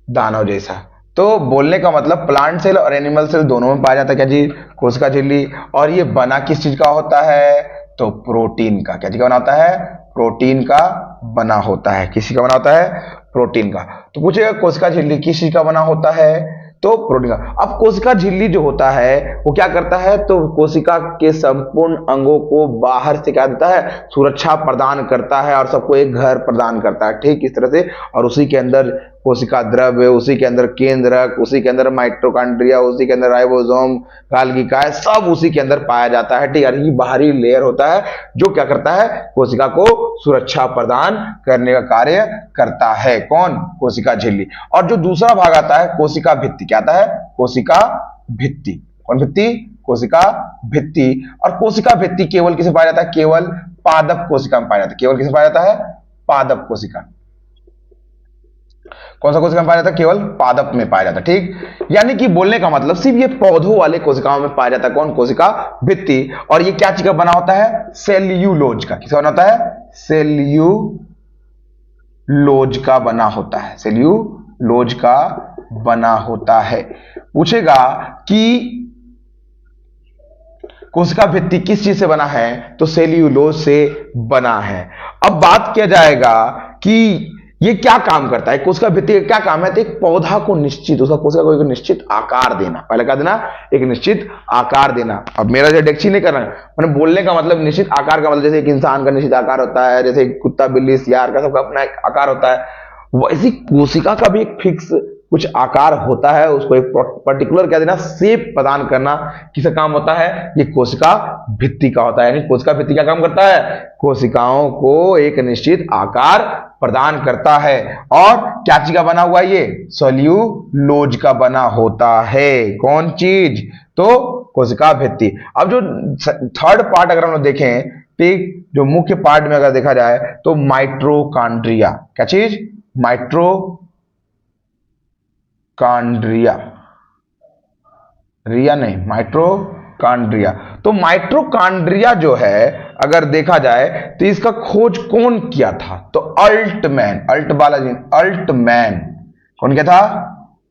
दानव जैसा। तो बोलने का मतलब प्लांट सेल और एनिमल सेल दोनों में पाया जाता है क्या जी? कोशिका झिल्ली। और ये बना किस चीज का होता है? तो प्रोटीन का। क्या चीज का बना होता है? प्रोटीन का बना होता है। किसी का बना होता है? प्रोटीन का। तो पूछेगा कोशिका झिल्ली किस चीज का बना होता है? तो प्रोटीन का। अब कोशिका झिल्ली जो होता है वो क्या करता है? तो कोशिका के संपूर्ण अंगों को बाहर से क्या देता है? सुरक्षा प्रदान करता है और सबको एक घर प्रदान करता है। ठीक इस तरह से। और उसी के अंदर कोशिका द्रव्य, उसी के अंदर केंद्रक, उसी के अंदर माइटोकॉन्ड्रिया, उसी के अंदर राइबोसोम, गाल्गिकाय, सब उसी के अंदर पाया जाता है। ठीक है, ये बाहरी लेयर होता है जो क्या करता है? कोशिका को सुरक्षा प्रदान करने का कार्य करता है। कौन? कोशिका झिल्ली। और जो दूसरा भाग आता है कोशिका भित्ति। क्या आता है? कोशिका भित्ति। कौन भित्ति? कोशिका भित्ति। और कोशिका भित्ति केवल किसे पाया जाता है? केवल पादप कोशिका में पाया जाता है। केवल किसे पाया जाता है? पादप कोशिका। कौन सा कोशिका में पाया जाता है? केवल पादप में पाया जाता है। ठीक, यानी कि बोलने का मतलब सिर्फ ये पौधों वाले कोशिकाओं में पाया जाता है। कौन? कोशिका भित्ति। और ये क्या चीज का बना होता है? सेल्यूलोज का। किसका बना होता है? सेल्यूलोज का बना होता है। सेल्यूलोज का बना होता है। पूछेगा कि कोशिका भित्ति किस चीज से बना है? तो सेल्यूलोज से बना है। अब बात किया जाएगा कि ये क्या काम करता है, कोशिका भित्ति का क्या काम है, तो एक पौधा को निश्चित, उसका कोशिका को एक निश्चित आकार देना। पहले क्या देना, एक निश्चित आकार देना। अब मेरा जो डेक्ची नहीं कर रहा है, मैंने बोलने का मतलब निश्चित आकार का मतलब जैसे एक इंसान का निश्चित आकार होता है, जैसे कुत्ता बिल्ली सियार का सबका अपना एक आकार होता है, वैसी कोशिका का भी एक फिक्स कुछ आकार होता है, उसको एक पर्टिकुलर क्या देना, शेप प्रदान करना, किसका काम होता है, ये कोशिका भित्ति का होता है। यानी कोशिका भित्ति क्या काम करता है, कोशिकाओं को एक निश्चित आकार प्रदान करता है। और क्या चीज का बना हुआ है, ये सेल्यूलोज का बना होता है। कौन चीज, तो कोशिका भित्ति। अब जो थर्ड पार्ट अगर हम लोग देखें, ठीक, जो मुख्य पार्ट में अगर देखा जाए तो माइटोकॉन्ड्रिया, क्या चीज, माइटोकॉन्ड्रिया, रिया नहीं, माइटोकॉन्ड्रिया। तो माइटोकॉन्ड्रिया जो है अगर देखा जाए तो इसका खोज कौन किया था, तो अल्टमैन, अल्टमैन, कौन किया था,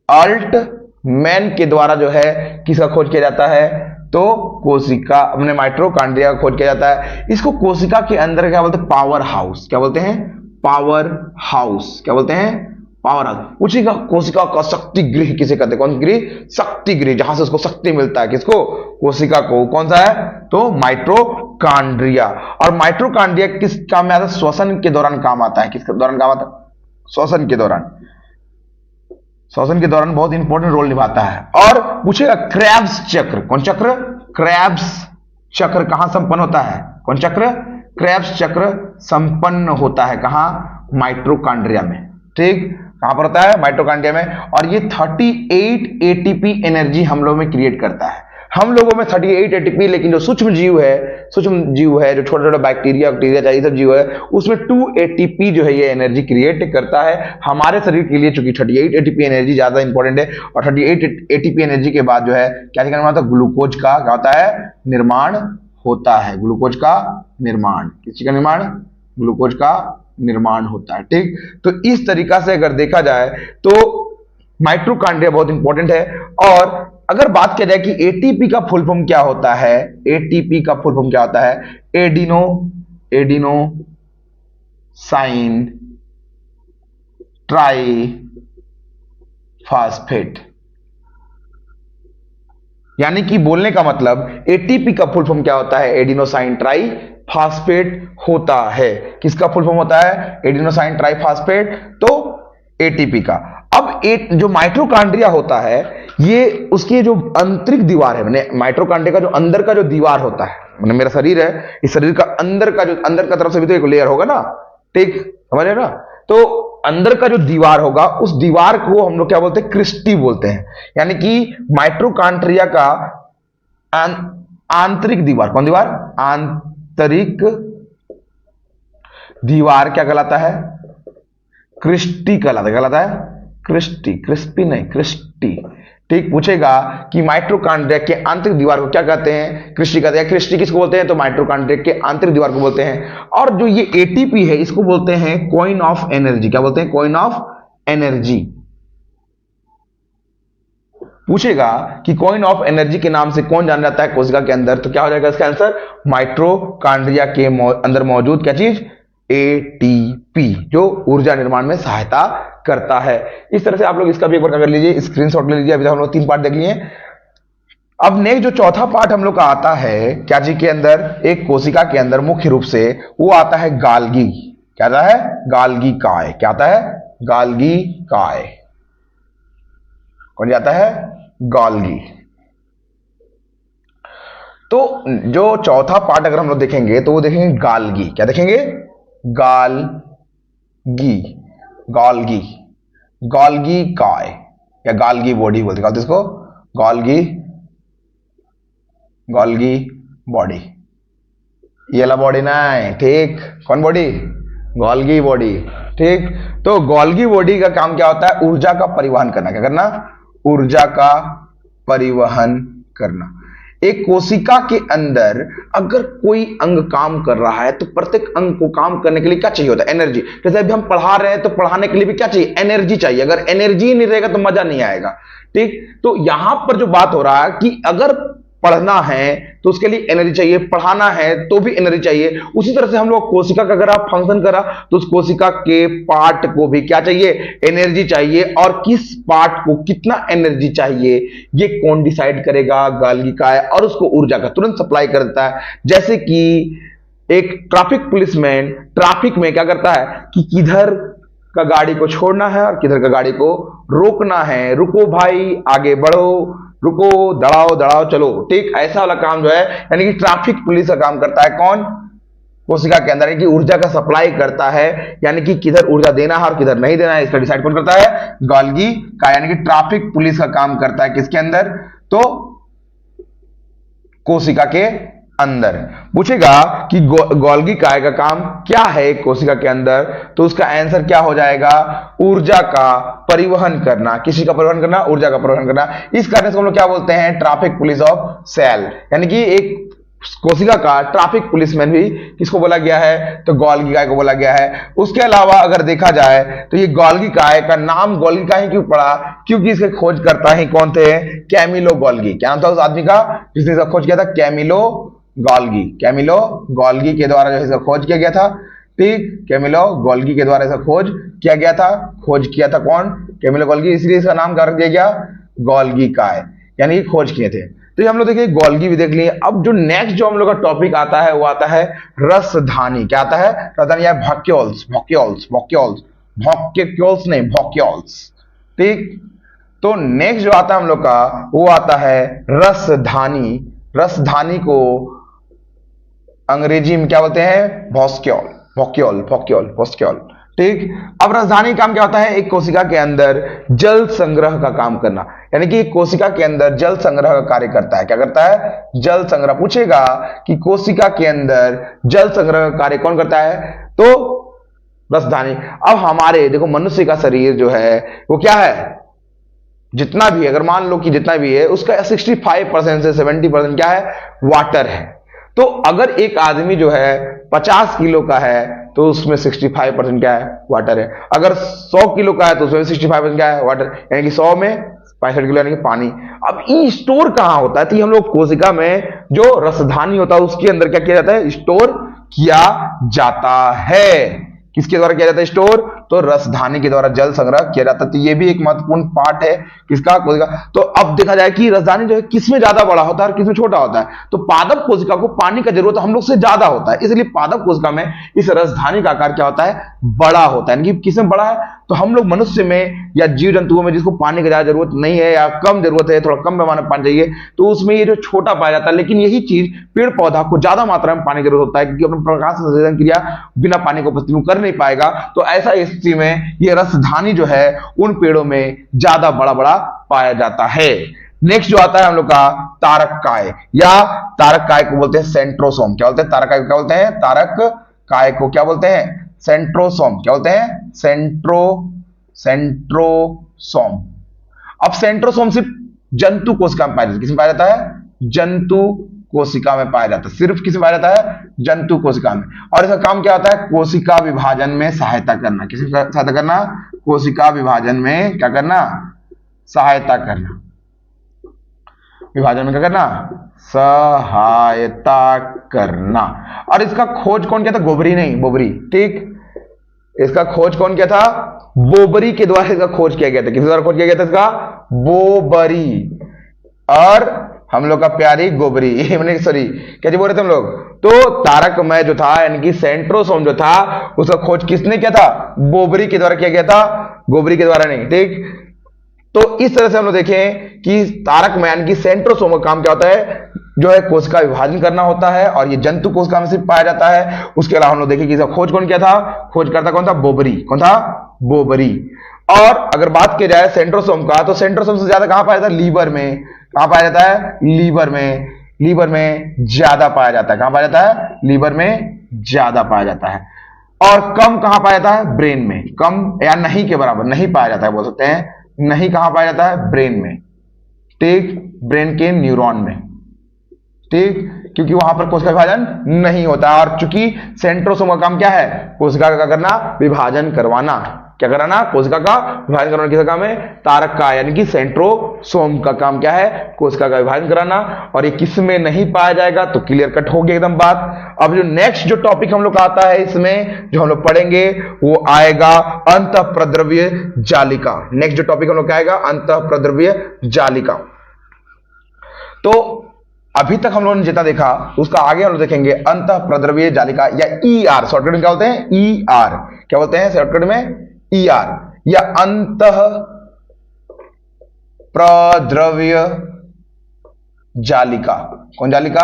अल्टमैन के द्वारा जो है किसका खोज किया जाता है, तो कोशिका, अपने माइटोकॉन्ड्रिया का खोज किया जाता है। इसको कोशिका के अंदर क्या बोलते हैं, पावर हाउस, क्या बोलते हैं, पावर हाउस, क्या बोलते हैं, पावर हाउस। उसी का कोशिका का शक्ति गृह किसे कहते हैं, कौन गृह, शक्ति गृह, जहां से उसको शक्ति मिलता है, किसको, कोशिका को, कौन सा है, तो माइटोकॉन्ड्रिया। और माइटोकॉन्ड्रिया किस काम में आता है, श्वसन के दौरान काम आता है। किसके दौरान काम आता है, श्वसन के दौरान, श्वसन के दौरान बहुत इंपॉर्टेंट रोल निभाता है। और पूछेगा क्रेब्स चक्र, कौन चक्र, क्रेब्स चक्र कहां संपन्न होता है, कौन चक्र, क्रेब्स चक्र संपन्न होता है कहां, माइटोकॉन्ड्रिया में। ठीक, कहां पर होता है, माइटोकॉन्ड्रिया में। और ये 38 एटीपी एनर्जी हम लोगों में क्रिएट करता है, हम लोगों में 38 एटीपी। लेकिन जो सूक्ष्म जीव है, जो छोटे छोटे बैक्टीरिया चाहिए सब जीव है, उसमें 2 एटीपी जो है ये एनर्जी क्रिएट करता है। हमारे शरीर के लिए चूंकि 38 एटीपी एनर्जी ज्यादा इंपॉर्टेंट है, और 38 एटीपी एनर्जी के बाद जो है क्या निर्माण होता है, ग्लूकोज का क्या होता है, निर्माण होता है, ग्लूकोज का निर्माण, किसी का निर्माण, ग्लूकोज का निर्माण होता है। ठीक, तो इस तरीका से अगर देखा जाए तो माइटोकॉन्ड्रिया बहुत इंपॉर्टेंट है। और अगर बात किया जाए कि एटीपी का फुल फॉर्म क्या होता है, एटीपी का फुल फॉर्म क्या होता है, एडिनोसाइन ट्राइफॉस्फेट। यानी कि बोलने का मतलब एटीपी का फुल फॉर्म क्या होता है, एडिनोसाइन ट्राइफॉस्फेट होता है। किसका फुल फॉर्म होता है, एडिनोसाइन ट्राइफॉस्फेट, तो एटीपी का। अब जो माइटोकॉन्ड्रिया होता है, ये उसकी जो आंतरिक दीवार है, मैंने माइटोकॉन्ड्रिया का जो अंदर का जो दीवार होता है, मैंने मेरा शरीर है, इस शरीर का अंदर का तरफ से भी तो एक लेयर होगा ना, ठीक, समझ रहे ना। तो अंदर का जो दीवार होगा, उस दीवार को हम लोग क्या बोलते हैं, क्रिस्टी बोलते हैं। यानी कि माइटोकॉन्ड्रिया का आंतरिक दीवार, कौन दीवार, आंतरिक दीवार क्या कहलाता है, क्रिस्टी कहलाता है, क्रिस्टी, क्रिस्पी नहीं, क्रिस्टी। ठीक, पूछेगा कि माइटोकॉन्ड्रिया के आंतरिक दीवार को क्या कहते हैं, क्रिस्टी कहते हैं। क्रिस्टी किसको बोलते हैं, तो माइटोकॉन्ड्रिया के आंतरिक दीवार को बोलते हैं। और जो ये एटीपी है, इसको बोलते हैं कॉइन ऑफ एनर्जी, क्या बोलते हैं, कॉइन ऑफ एनर्जी। पूछेगा कि कॉइन ऑफ एनर्जी के नाम से कौन जाना जाता है कोशिका के अंदर, तो क्या हो जाएगा इसका आंसर, माइटोकॉन्ड्रिया के अंदर मौजूद क्या चीज, एटीपी, जो ऊर्जा निर्माण में सहायता करता है। इस तरह से आप लोग इसका भी एक बार कर लीजिए, स्क्रीनशॉट ले लीजिए। अभी हम लोग 3 पार्ट देख लिए। अब नेक्स्ट जो चौथा पार्ट हम लोग का आता है क्या जी के अंदर, एक कोशिका के अंदर मुख्य रूप से वो आता है गाल्गी। क्या आता है, गाल्गी काय। क्या आता है, गाल्गी काय। कौन जाता है, गाल्गी। तो जो चौथा पार्ट अगर हम लोग देखेंगे तो वो देखेंगे गाल्गी। क्या देखेंगे, गाल्गी, गाल्गी, गाल्गी काय या गाल्गी बॉडी बोलते हैं इसको, गाल्गी, गाल्गी बॉडी। ये वाला बॉडी ना है, ठीक, कौन बॉडी, गाल्गी बॉडी। ठीक, तो गाल्गी बॉडी का काम क्या होता है, ऊर्जा का परिवहन करना। क्या करना, ऊर्जा का परिवहन करना। एक कोशिका के अंदर अगर कोई अंग काम कर रहा है तो प्रत्येक अंग को काम करने के लिए क्या चाहिए होता है, एनर्जी। जैसे अभी हम पढ़ा रहे हैं तो पढ़ाने के लिए भी क्या चाहिए, एनर्जी चाहिए। अगर एनर्जी नहीं रहेगा तो मजा नहीं आएगा। ठीक, तो यहां पर जो बात हो रहा है कि अगर पढ़ना है तो उसके लिए एनर्जी चाहिए, पढ़ाना है तो भी एनर्जी चाहिए। उसी तरह से हम लोग कोशिका का अगर आप फंक्शन करा तो उस कोशिका के पार्ट को भी क्या चाहिए, एनर्जी चाहिए। और किस पार्ट को कितना एनर्जी चाहिए ये कौन डिसाइड करेगा, गोल्गी काय, और उसको ऊर्जा का तुरंत सप्लाई कर देता है। जैसे कि एक ट्रैफिक पुलिसमैन ट्रैफिक में क्या करता है कि किधर का गाड़ी को छोड़ना है और किधर का गाड़ी को रोकना है, रुको भाई आगे बढ़ो, रुको दड़ाओ दड़ाओ चलो, ठीक ऐसा वाला काम जो है यानी कि ट्रैफिक पुलिस का काम करता है कौन, कोशिका के अंदर, यानी कि ऊर्जा का सप्लाई करता है, यानी कि किधर ऊर्जा देना है और किधर नहीं देना है इसका डिसाइड कौन करता है, गोल्गी का, यानी कि ट्रैफिक पुलिस का काम करता है किसके अंदर, तो कोशिका के अंदर। पूछेगा कि गोल्गी काय का काम क्या है एक कोशिका के अंदर, तो उसका आंसर क्या हो जाएगा, ऊर्जा का परिवहन करना। किसी का परिवहन करना, ऊर्जा का परिवहन करना। इस कारण से हम लोग क्या बोलते हैं, ट्रैफिक पुलिस ऑफ सेल, यानी कि एक कोशिका का ट्रैफिक पुलिसमैन भी किसको बोला गया है, तो गोल्गी काय को बोला गया है। उसके अलावा अगर देखा जाए तो ये गोल्गी काय का नाम गोल्गी काय क्यों पड़ा, क्योंकि इसके खोज करता ही कौन थे, कैमिलो गोल्गी। क्या नाम था उस आदमी का जिसने इसका खोज किया था, कैमिलो गोल्गी। कैमिलो गोल्गी के द्वारा जो इसका खोज किया गया था, ठीक, कैमिलो गोल्गी के द्वारा इसका खोज किया गया था। खोज किया था कौन, कैमिलो गोल्गी, इसलिए इसका नाम क्या रख दिया गया, गोल्गी काय, यानी कि खोज किए थे। तो हम लोग देखिए गोल्गी भी देख लिए। अब जो नेक्स्ट जो हम लोग का टॉपिक आता है वो आता है रसधानी। क्या आता है, रसधानी या वैक्यूल्स, वैक्यूल्स, वैक्यूल्स, वैक्यूल्स नहीं वैक्यूल्स, ठीक। तो नेक्स्ट जो आता है हम लोग का वो आता है रसधानी। रसधानी को अंग्रेजी में क्या बोलते हैं, वैक्यूल, वैक्यूल, वैक्यूल, वैक्यूल, ठीक। अब राजधानी काम क्या होता है, एक कोशिका के अंदर जल संग्रह का काम करना, यानी कि कोशिका के अंदर जल संग्रह का कार्य करता है। क्या करता है, जल संग्रह। पूछेगा कि कोशिका के अंदर जल संग्रह का कार्य कौन करता है, तो रसधानी। अब हमारे देखो मनुष्य का शरीर जो है वो क्या है, जितना भी अगर मान लो कि जितना भी है उसका 65% से 70% क्या है, वाटर है। तो अगर एक आदमी जो है 50 किलो का है तो उसमें 65% क्या है, वाटर है। अगर 100 किलो का है तो उसमें 65% क्या है, वाटर, यानी कि 100 में 65 किलो यानी कि पानी। अब ये स्टोर कहां होता है, तो हम लोग कोशिका में जो रसधानी होता है उसके अंदर क्या किया जाता है, स्टोर किया जाता है। किसके द्वारा किया जाता है स्टोर, तो रसधानी के द्वारा जल संग्रह किया जाता है। तो ये भी एक महत्वपूर्ण पार्ट है किसका, कोशिका। तो अब देखा जाए कि रसधानी जो है किसमें ज्यादा बड़ा होता है और किसमें छोटा होता है, तो पादप कोशिका को पानी का जरूरत हम लोग से ज्यादा होता है, इसलिए पादप कोशिका में इस रसधानी का आकार क्या होता है, बड़ा होता है। यानी कि किसमें बड़ा है, तो हम लोग मनुष्य में या जीव जंतुओं में जिसको पानी की ज्यादा जरूरत नहीं है या कम जरूरत है, थोड़ा कम पैमाने में पानी चाहिए, तो उसमें ये जो छोटा पाया जाता है। लेकिन यही चीज पेड़ पौधा को ज्यादा मात्रा में पानी की जरूरत होता है, क्योंकि अपने प्रकाश संश्लेषण क्रिया बिना पानी को प्रतिबिंब कर नहीं पाएगा। तो ऐसा स्थिति में ये रसधानी जो है उन पेड़ों में ज्यादा बड़ा बड़ा पाया जाता है। नेक्स्ट जो आता है हम लोग का तारक काय, या तारक काय को बोलते हैं सेंट्रोसोम। क्या बोलते हैं, तारक काय को क्या बोलते हैं, तारक काय को क्या बोलते हैं, सेंट्रोसोम। क्या बोलते हैं, सेंट्रोसोम। अब सेंट्रोसोम सिर्फ जंतु कोशिका में पाया जाता है। किसमें पाया जाता है, जंतु कोशिका में पाया जाता है, सिर्फ किसमें पाया जाता है, जंतु कोशिका में। और इसका काम क्या होता है, कोशिका विभाजन में सहायता करना। किसमें सहायता करना, कोशिका विभाजन में क्या करना, सहायता करना। विभाजन में क्या करना, सहायता करना। और इसका खोज कौन किया था, गोबरी नहीं, बोबरी, ठीक। इसका खोज कौन किया था, बोबरी के द्वारा इसका खोज किया गया था। किसके द्वारा खोज किया गया था इसका, बोबरी। और हम लोग का प्यारी गोबरी, सॉरी क्या जी बोल रहे थे हम लोग, तो तारक में जो था यानी कि सेंट्रोसोम जो था उसका खोज किसने किया था, बोबरी के द्वारा किया गया था, गोबरी के द्वारा नहीं, ठीक। तो इस तरह से हम लोग देखें कि तारक में यानी कि सेंट्रोसोम का काम क्या होता है, जो है कोशिका विभाजन करना होता है, और ये जंतु कोशिका में सिर्फ पाया जाता है। उसके अलावा हम लोग देखें कि इसका खोज कौन किया था, खोज करता कौन था, बोबरी। कौन था, बोबरी। और अगर बात की जाए सेंट्रोसोम का, तो सेंट्रोसोम से ज्यादा कहां पाया जाता है, लीवर में। कहां पाया जाता है, लीवर में। लीवर में ज्यादा पाया जाता है। कहां पाया जाता है, लीवर में ज्यादा पाया जाता है। और कम कहां पाया जाता है, ब्रेन में। कम या नहीं के बराबर, नहीं पाया जाता है बोल सकते हैं। नहीं कहां पाया जाता है, ब्रेन में, ठीक, ब्रेन के न्यूरॉन में, ठीक, क्योंकि वहां पर कोशिका विभाजन नहीं होता। और चूंकि सेंट्रोसोम का काम क्या है, कोशिका का करना, विभाजन करवाना, क्या कराना, कोशिका का विभाजन कराना। किसका काम है, तारक का, यानी कि सेंट्रोसोम का काम क्या है, कोशिका का विभाजन कराना। और ये किस में नहीं पाया जाएगा, तो क्लियर कट हो गया एकदम बात। अब जो नेक्स्ट जो टॉपिक हम लोग का आता है इसमें जो हम लोग पढ़ेंगे वो आएगा अंतःप्रद्रव्य जालिका। नेक्स्ट जो टॉपिक हम लोग का आएगा अंतःप्रद्रव्य जालिका। तो अभी तक हम लोगों ने जितना देखा उसका आगे हम लोग देखेंगे अंतःप्रद्रव्य जालिका या ईआर, शॉर्टकट में क्या बोलते हैं, ईआर। क्या बोलते हैं शॉर्टकट में, ईआर, या अंतः प्रद्रव्य जालिका। कौन जालिका,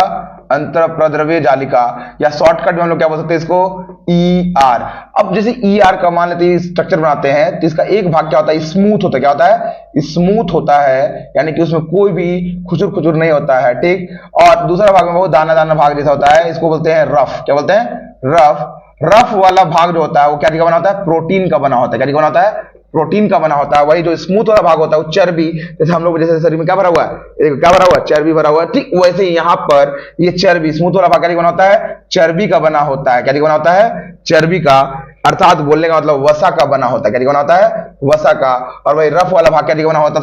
अंतःप्रद्रव्य जालिका, या शॉर्टकट में हम लोग क्या बोल सकते हैं इसको, ईआर। अब जैसे ईआर का मान लेते हैं स्ट्रक्चर बनाते हैं तो इसका एक भाग क्या होता है, स्मूथ होता है। क्या होता है, स्मूथ होता है, यानी कि उसमें कोई भी खुचुर खुचुर नहीं होता है, ठीक। और दूसरा भाग में वो दाना दाना भाग जैसा होता है, इसको बोलते हैं रफ। क्या बोलते हैं, रफ। रफ वाला भाग जो होता है वो क्या का बना होता है, प्रोटीन का बना होता है। क्या का बना होता है, प्रोटीन का बना होता है। वही जो स्मूथ वाला भाग होता है वो चर्बी, जैसे हम लोग जैसे शरीर में क्या भरा हुआ है, क्या भरा हुआ है, चर्बी भरा हुआ है, ठीक वैसे ही यहाँ पर ये चर्बी, स्मूथ वाला भाग क्या बना होता है, चर्बी का बना होता है। क्या बना होता है, चर्बी का, अर्थात बोलने का मतलब वसा का बना होता है। क्या बना होता है, वसा का। और वही रफ वाला भाग क्या बना होता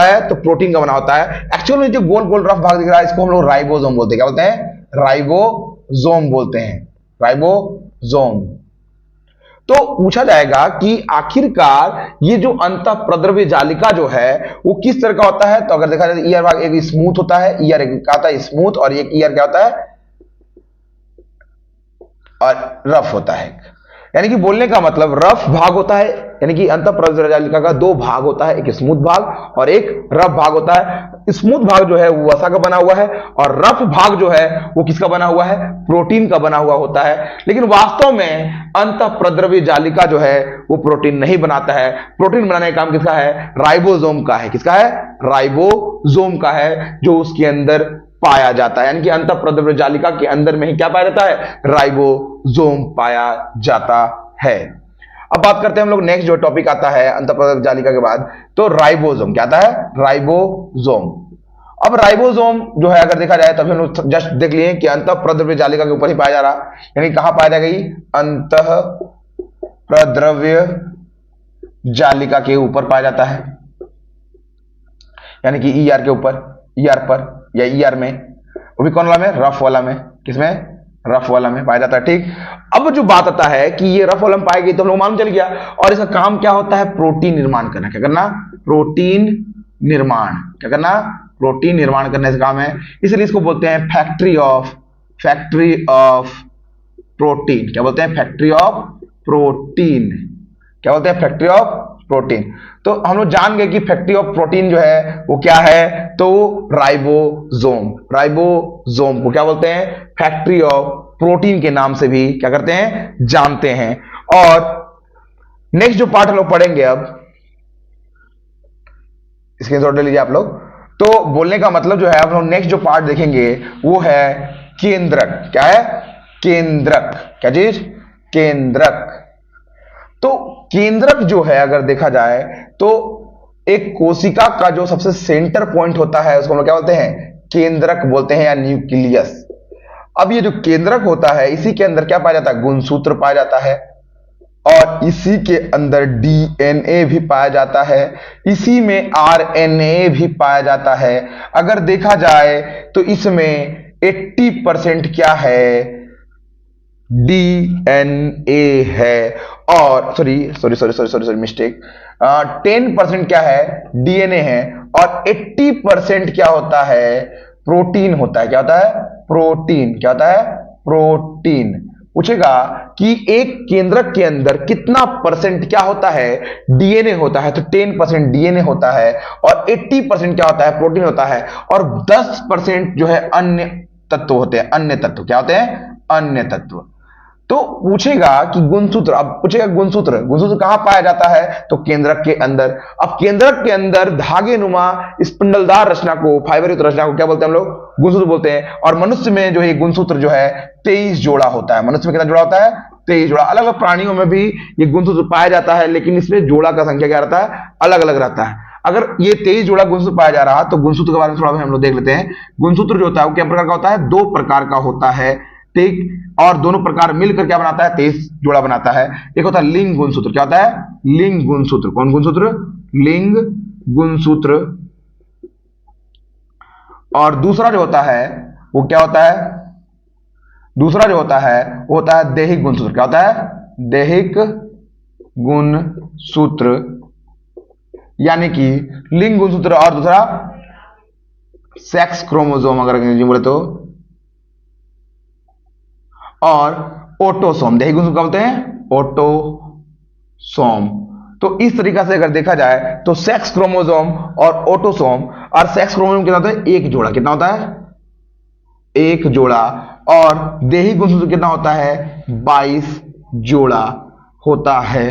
है तो प्रोटीन का बना होता है। एक्चुअल में जो गोल गोल रफ भाग दिख रहा है इसको हम लोग राइबोसोम बोलते हैं। क्या बोलते हैं, राइबोसोम बोलते हैं, राइबोसोम। तो पूछा जाएगा कि आखिरकार ये जो अंतःप्रद्रव्य जालिका जो है वो किस तरह का होता है, तो अगर देखा जाए ईआर भाग एक स्मूथ होता है, ईआर एक क्या होता है, स्मूथ, और एक ईआर क्या होता है, और रफ होता है। यानी कि बोलने का मतलब रफ भाग होता है, यानी कि अंतःप्रद्रव्य जालिका का दो भाग होता है, एक स्मूथ भाग और एक रफ भाग होता है। स्मूथ भाग जो है वो वसा का बना हुआ है और रफ भाग जो है वो किसका बना हुआ है, प्रोटीन का बना हुआ होता है। लेकिन वास्तव में अंतःप्रद्रव्य जालिका जो है वो प्रोटीन नहीं बनाता है। प्रोटीन बनाने का काम किसका है, राइबोसोम का है। किसका है, राइबोसोम का है, जो उसके अंदर पाया जाता है। यानी कि अंतःप्रद्रव्य जालिका के अंदर में ही क्या पाया जाता है, राइबोसोम पाया जाता है। अब बात करते हैं हम लोग नेक्स्ट जो टॉपिक आता है अंतःप्रद्रव्य जालिका के बाद, तो राइबोसोम। क्या आता है, राइबोसोम। अब राइबोसोम जो है अगर देखा जाए तो अभी हम लोग जस्ट देख लिए कि अंतःप्रद्रव्य जालिका के ऊपर ही पाया जा रहा, यानी कहां पाया जाएगा, अंतःप्रद्रव्य जालिका के ऊपर पाया जाता है, यानी कि ईआर के ऊपर, ईआर पर या ईआर में, वो भी कौन वाला में, रफ वाला में। किसमें, रफ वाला में पाया जाता है, ठीक। अब जो बात आता है कि ये रफ वाला में पाई गई तो हम लोग मालूम चल गया, और इसका काम क्या होता है, प्रोटीन निर्माण करना। क्या करना, प्रोटीन निर्माण। क्या करना, प्रोटीन निर्माण करने से काम है, इसलिए इसको बोलते हैं फैक्ट्री ऑफ प्रोटीन। क्या बोलते हैं, फैक्ट्री ऑफ प्रोटीन। क्या बोलते हैं, फैक्ट्री ऑफ प्रोटीन। तो हम लोग जान गए कि फैक्ट्री ऑफ प्रोटीन जो है वो क्या है, तो राइबोसोम। राइबोसोम को क्या बोलते हैं, फैक्ट्री ऑफ प्रोटीन के नाम से भी क्या करते हैं, जानते हैं। और नेक्स्ट जो पार्ट हम लोग पढ़ेंगे, अब स्क्रीनशॉट ले लीजिए आप लोग। तो बोलने का मतलब जो है हम लोग नेक्स्ट जो पार्ट देखेंगे वो है केंद्रक। क्या है, केंद्रक। क्या चीज, केंद्रक। तो केंद्रक जो है अगर देखा जाए तो एक कोशिका का जो सबसे सेंटर पॉइंट होता है उसको हम लोग क्या बोलते हैं, केंद्रक बोलते हैं, या न्यूक्लियस। अब ये जो केंद्रक होता है इसी के अंदर क्या पाया जाता है, गुणसूत्र पाया जाता है, और इसी के अंदर डीएनए भी पाया जाता है, इसी में आरएनए भी पाया जाता है। अगर देखा जाए तो इसमें 80% क्या है, डीएनए है, और सॉरी मिस्टेक, 10% क्या है, डीएनए है, और 80% क्या होता है, प्रोटीन होता है। क्या होता है, प्रोटीन। क्या होता है, प्रोटीन। पूछेगा कि एक केंद्रक के अंदर कितना परसेंट क्या होता है, डीएनए होता है, तो 10% डीएनए होता है, और 80% क्या होता है, प्रोटीन होता है, और 10% जो है अन्य तत्व होते हैं। अन्य तत्व क्या होते हैं, अन्य तत्व। तो पूछेगा कि गुणसूत्र, अब पूछेगा गुणसूत्र, गुणसूत्र कहां पाया जाता है, तो केंद्रक के अंदर। अब केंद्रक के अंदर धागे नुमा स्पिंडलदार रचना को, फाइबरयुक्त रचना को क्या बोलते हैं हम लोग, गुणसूत्र बोलते हैं। और मनुष्य में जो है गुणसूत्र जो है 23 जोड़ा होता है। मनुष्य में कितना जोड़ा होता है, 23 जोड़ा। अलग अलग प्राणियों में भी ये गुणसूत्र पाया जाता है, लेकिन इसमें जोड़ा का संख्या क्या रहता है, अलग अलग रहता है। अगर ये 23 जोड़ा गुणसूत्र पाया जा रहा तो गुणसूत्र के बारे में थोड़ा हम लोग देख लेते हैं। गुणसूत्र जो होता है वो क्या प्रकार का होता है, 2 प्रकार का होता है। ठीक। और दोनों प्रकार मिलकर क्या बनाता है, 23 जोड़ा बनाता है। एक होता है लिंग गुणसूत्र, क्या होता है, लिंग गुणसूत्र। कौन गुणसूत्र, लिंग गुणसूत्र। और दूसरा जो होता है वो क्या होता है, दूसरा जो होता है वो होता है दैहिक गुणसूत्र। क्या होता है, दैहिक गुणसूत्र, यानी कि लिंग गुणसूत्र और दूसरा सेक्स क्रोमोसोम अगर अंग्रेजी बोले तो, और ऑटोसोम। दैहिक गुणसूत्र क्या बोलते हैं, ऑटोसोम। तो इस तरीका से अगर देखा जाए तो सेक्स क्रोमोसोम और ऑटोसोम, और सेक्स क्रोमोसोम कितना होता है, एक जोड़ा। कितना होता है, एक जोड़ा। और दैहिक गुणसूत्र कितना होता है, 22 जोड़ा होता है।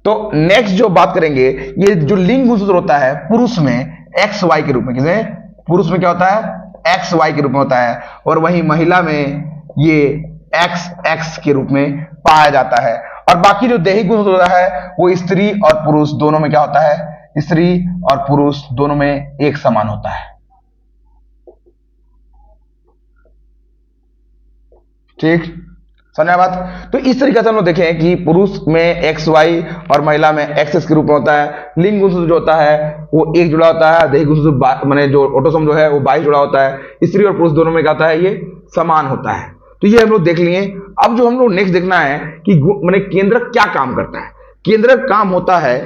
तो नेक्स्ट जो बात करेंगे, ये जो लिंग गुणसूत्र होता है पुरुष में XY के रूप में, किसे, पुरुष में क्या होता है, XY के रूप में होता है, और वहीं महिला में ये XX के रूप में पाया जाता है। और बाकी जो दैहिक गुणसूत्र होता है वो स्त्री और पुरुष दोनों में क्या होता है, स्त्री और पुरुष दोनों में एक समान होता है। ठीक, समझ बात। तो इस तरीके से हम लोग देखें कि पुरुष में XY और महिला में XX के रूप में होता है। लिंग गुणसूत्र जो होता है वो एक जुड़ा होता है, दैहिक गुणसूत्र माने जो ऑटोसोम जो है वो 22 जुड़ा होता है। स्त्री और पुरुष दोनों में क्या होता है, ये समान होता है। तो ये हम लोग देख लिए। अब जो हम लोग नेक्स्ट देखना है कि माने केंद्रक क्या काम करता है। केंद्रक काम होता है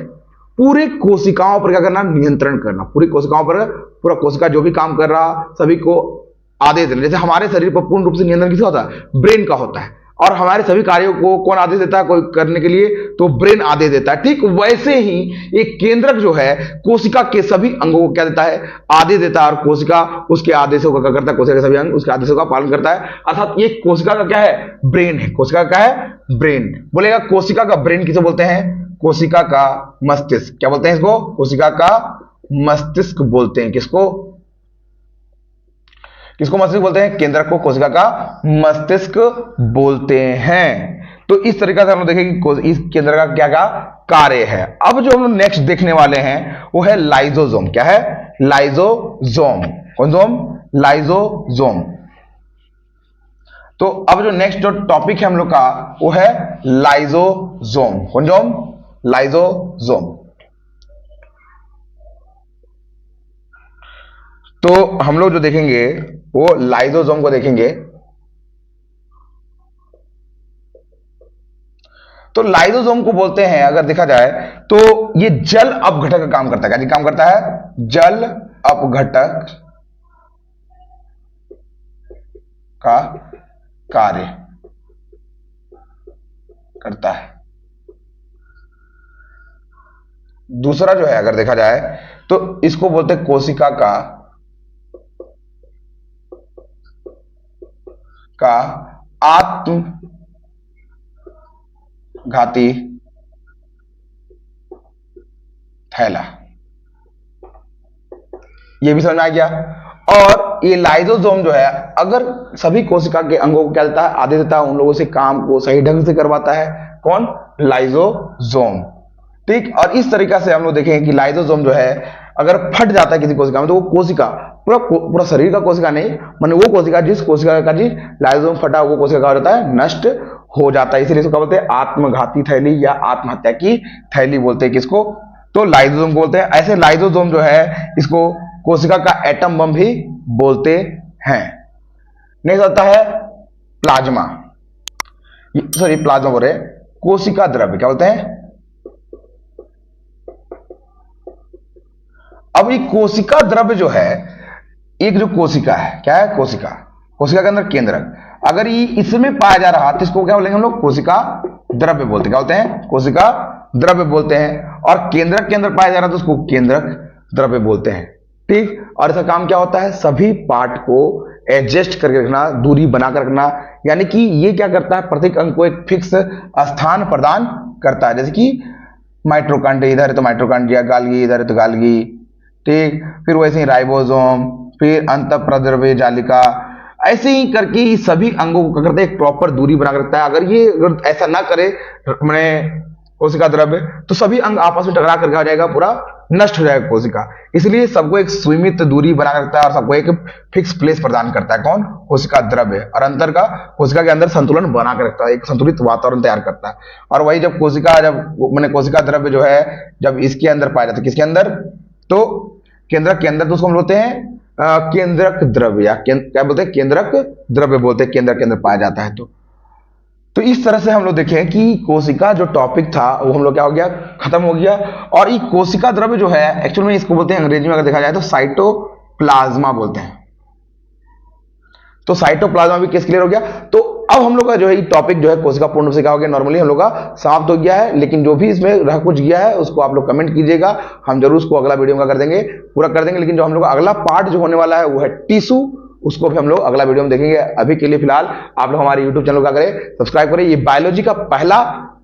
पूरे कोशिकाओं पर क्या करना, नियंत्रण करना। पूरी कोशिकाओं पर, पूरा कोशिका जो भी काम कर रहा सभी को आदेश देना। जैसे हमारे शरीर पर पूर्ण रूप से नियंत्रण किसका होता है, ब्रेन का होता है। और हमारे सभी कार्यों को कौन आदेश देता है, कोई करने के लिए तो ब्रेन आदेश देता है। ठीक वैसे ही एक केंद्रक जो है कोशिका के सभी अंगों को क्या देता है, आदेश देता है, और कोशिका उसके आदेशों का क्या करता है, कोशिका के सभी अंग उसके आदेशों का पालन करता है। अर्थात ये कोशिका का क्या है, ब्रेन है। कोशिका का क्या है, ब्रेन। बोलेगा कोशिका का ब्रेन किसे बोलते हैं, कोशिका का मस्तिष्क। क्या बोलते हैं इसको, कोशिका का मस्तिष्क बोलते हैं। किसको, किसको मस्तिष्क बोलते हैं, केंद्रक को कोशिका का मस्तिष्क बोलते हैं। तो इस तरीके से हम लोग देखें कि इस केंद्र का क्या क्या कार्य है। अब जो हम लोग नेक्स्ट देखने वाले हैं वो है लाइजोसोम। क्या है, लाइजोसोम। कौन सोम, लाइजोसोम। तो अब जो नेक्स्ट जो टॉपिक है हम लोग का वो है लाइजोसोम। कौन सोम, लाइजोसोम। तो हम लोग जो देखेंगे वो लाइजोसोम को देखेंगे। तो लाइजोसोम को बोलते हैं, अगर देखा जाए तो ये जल अपघटक का काम करता है। क्या काम करता है, जल अपघटक का कार्य करता है। दूसरा जो है अगर देखा जाए तो इसको बोलते हैं कोशिका का आत्मघाती थैला। ये भी समझ में आ गया। और ये लाइजोसोम जो है अगर सभी कोशिका के अंगों को क्या देता है, आदेश देता है, उन लोगों से काम को सही ढंग से करवाता है। कौन, लाइजोसोम। ठीक। और इस तरीका से हम लोग देखेंगे कि लाइजोसोम जो है अगर फट जाता है किसी कोशिका में तो वो कोशिका पूरा शरीर का कोशिका नहीं, माने वो कोशिका जिस कोशिका का जी लाइजोसोम फटा वो कोशिका क्या होता है, नष्ट हो जाता है। इसलिए इसको क्या बोलते हैं, आत्मघाती थैली या आत्महत्या की थैली बोलते हैं। किसको, तो लाइजोसोम बोलते हैं। ऐसे लाइजोसोम जो है इसको कोशिका का एटम बम भी बोलते हैं। नेक्स्ट आता है प्लाज्मा, सॉरी प्लाज्मा बोल रहे, कोशिका द्रव्य। क्या बोलते हैं, अब ये कोशिका द्रव्य जो है, एक जो कोशिका है, क्या है, कोशिका, कोशिका के अंदर केंद्रक, अगर ये इसमें पाया जा रहा तो इसको क्या बोलेंगे हम लोग, कोशिका द्रव्य बोलते हैं। क्या बोलते हैं, कोशिका द्रव्य बोलते हैं। और केंद्रक के अंदर पाया जा रहा तो उसको केंद्रक द्रव्य बोलते हैं। ठीक। और इसका काम क्या होता है, सभी पार्ट को एडजस्ट करके रखना, दूरी बनाकर रखना। यानी कि ये क्या करता है, प्रत्येक अंग को एक फिक्स स्थान प्रदान करता है। जैसे कि माइटोकॉन्ड्रिया इधर है तो माइटोकॉन्ड्रिया, गाल्गी इधर है तो गाल्गी। ठीक। फिर वैसे ही राइबोसोम, फिर अंतःप्रद्रव्य जालिका, ऐसे ही करके सभी अंगों को क्या करते हैं, एक प्रॉपर दूरी बना कर रखता है। अगर ये ऐसा ना करे, मैंने कोशिका द्रव्य, तो सभी अंग आपस में टकरा करके आ जाएगा, पूरा नष्ट हो जाएगा कोशिका। इसलिए सबको एक सीमित दूरी बना रखता है और सबको एक फिक्स प्लेस प्रदान करता है। कौन? कोशिका द्रव्य। और अंतर का कोशिका के अंदर संतुलन बना कर रखता है, एक संतुलित वातावरण तैयार करता है। और वही जब कोशिका द्रव्य जो है जब इसके अंदर पाया जाता है, किसके अंदर? तो केंद्रक के अंदर, तो उसको हम बोलते हैं केंद्रक द्रव्य, या क्या बोलते हैं? केंद्रक द्रव्य बोलते हैं, केंद्र के अंदर पाया जाता है। तो इस तरह से हम लोग देखें कि कोशिका जो टॉपिक था वो हम लोग क्या हो गया, खत्म हो गया। और ये कोशिका द्रव्य जो है एक्चुअल में इसको बोलते हैं अंग्रेजी में अगर देखा जाए तो साइटोप्लाज्मा बोलते हैं। तो साइटोप्लाज्मा भी केस क्लियर हो गया। तो अब हम लोग का जो है टॉपिक जो है कोशिका पूर्ण रूप से क्या हो गया, नॉर्मली हम लोग का समाप्त हो गया है। लेकिन जो भी इसमें रह कुछ गया है उसको आप लोग कमेंट कीजिएगा, हम जरूर उसको अगला वीडियो में कर देंगे, पूरा कर देंगे। लेकिन जो हम लोग का अगला पार्ट जो होने वाला है वो है टिश्यू, उसको भी हम लोग अगला वीडियो में देखेंगे। अभी के लिए फिलहाल आप लोग हमारे यूट्यूब चैनल का करें, सब्सक्राइब करें। ये बायोलॉजी का पहला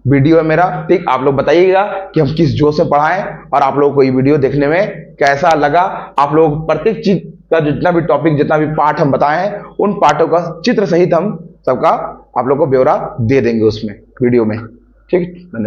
वीडियो है मेरा, ठीक। आप लोग बताइएगा कि हम किस जोश में पढ़ाएं और आप लोगों को ये वीडियो देखने में कैसा लगा। आप लोग प्रत्येक चीज का जितना भी टॉपिक, जितना भी पार्ट हम बताए हैं, उन पार्टों का चित्र सहित हम सबका आप लोग को ब्यौरा दे देंगे उसमें वीडियो में, ठीक। धन्यवाद।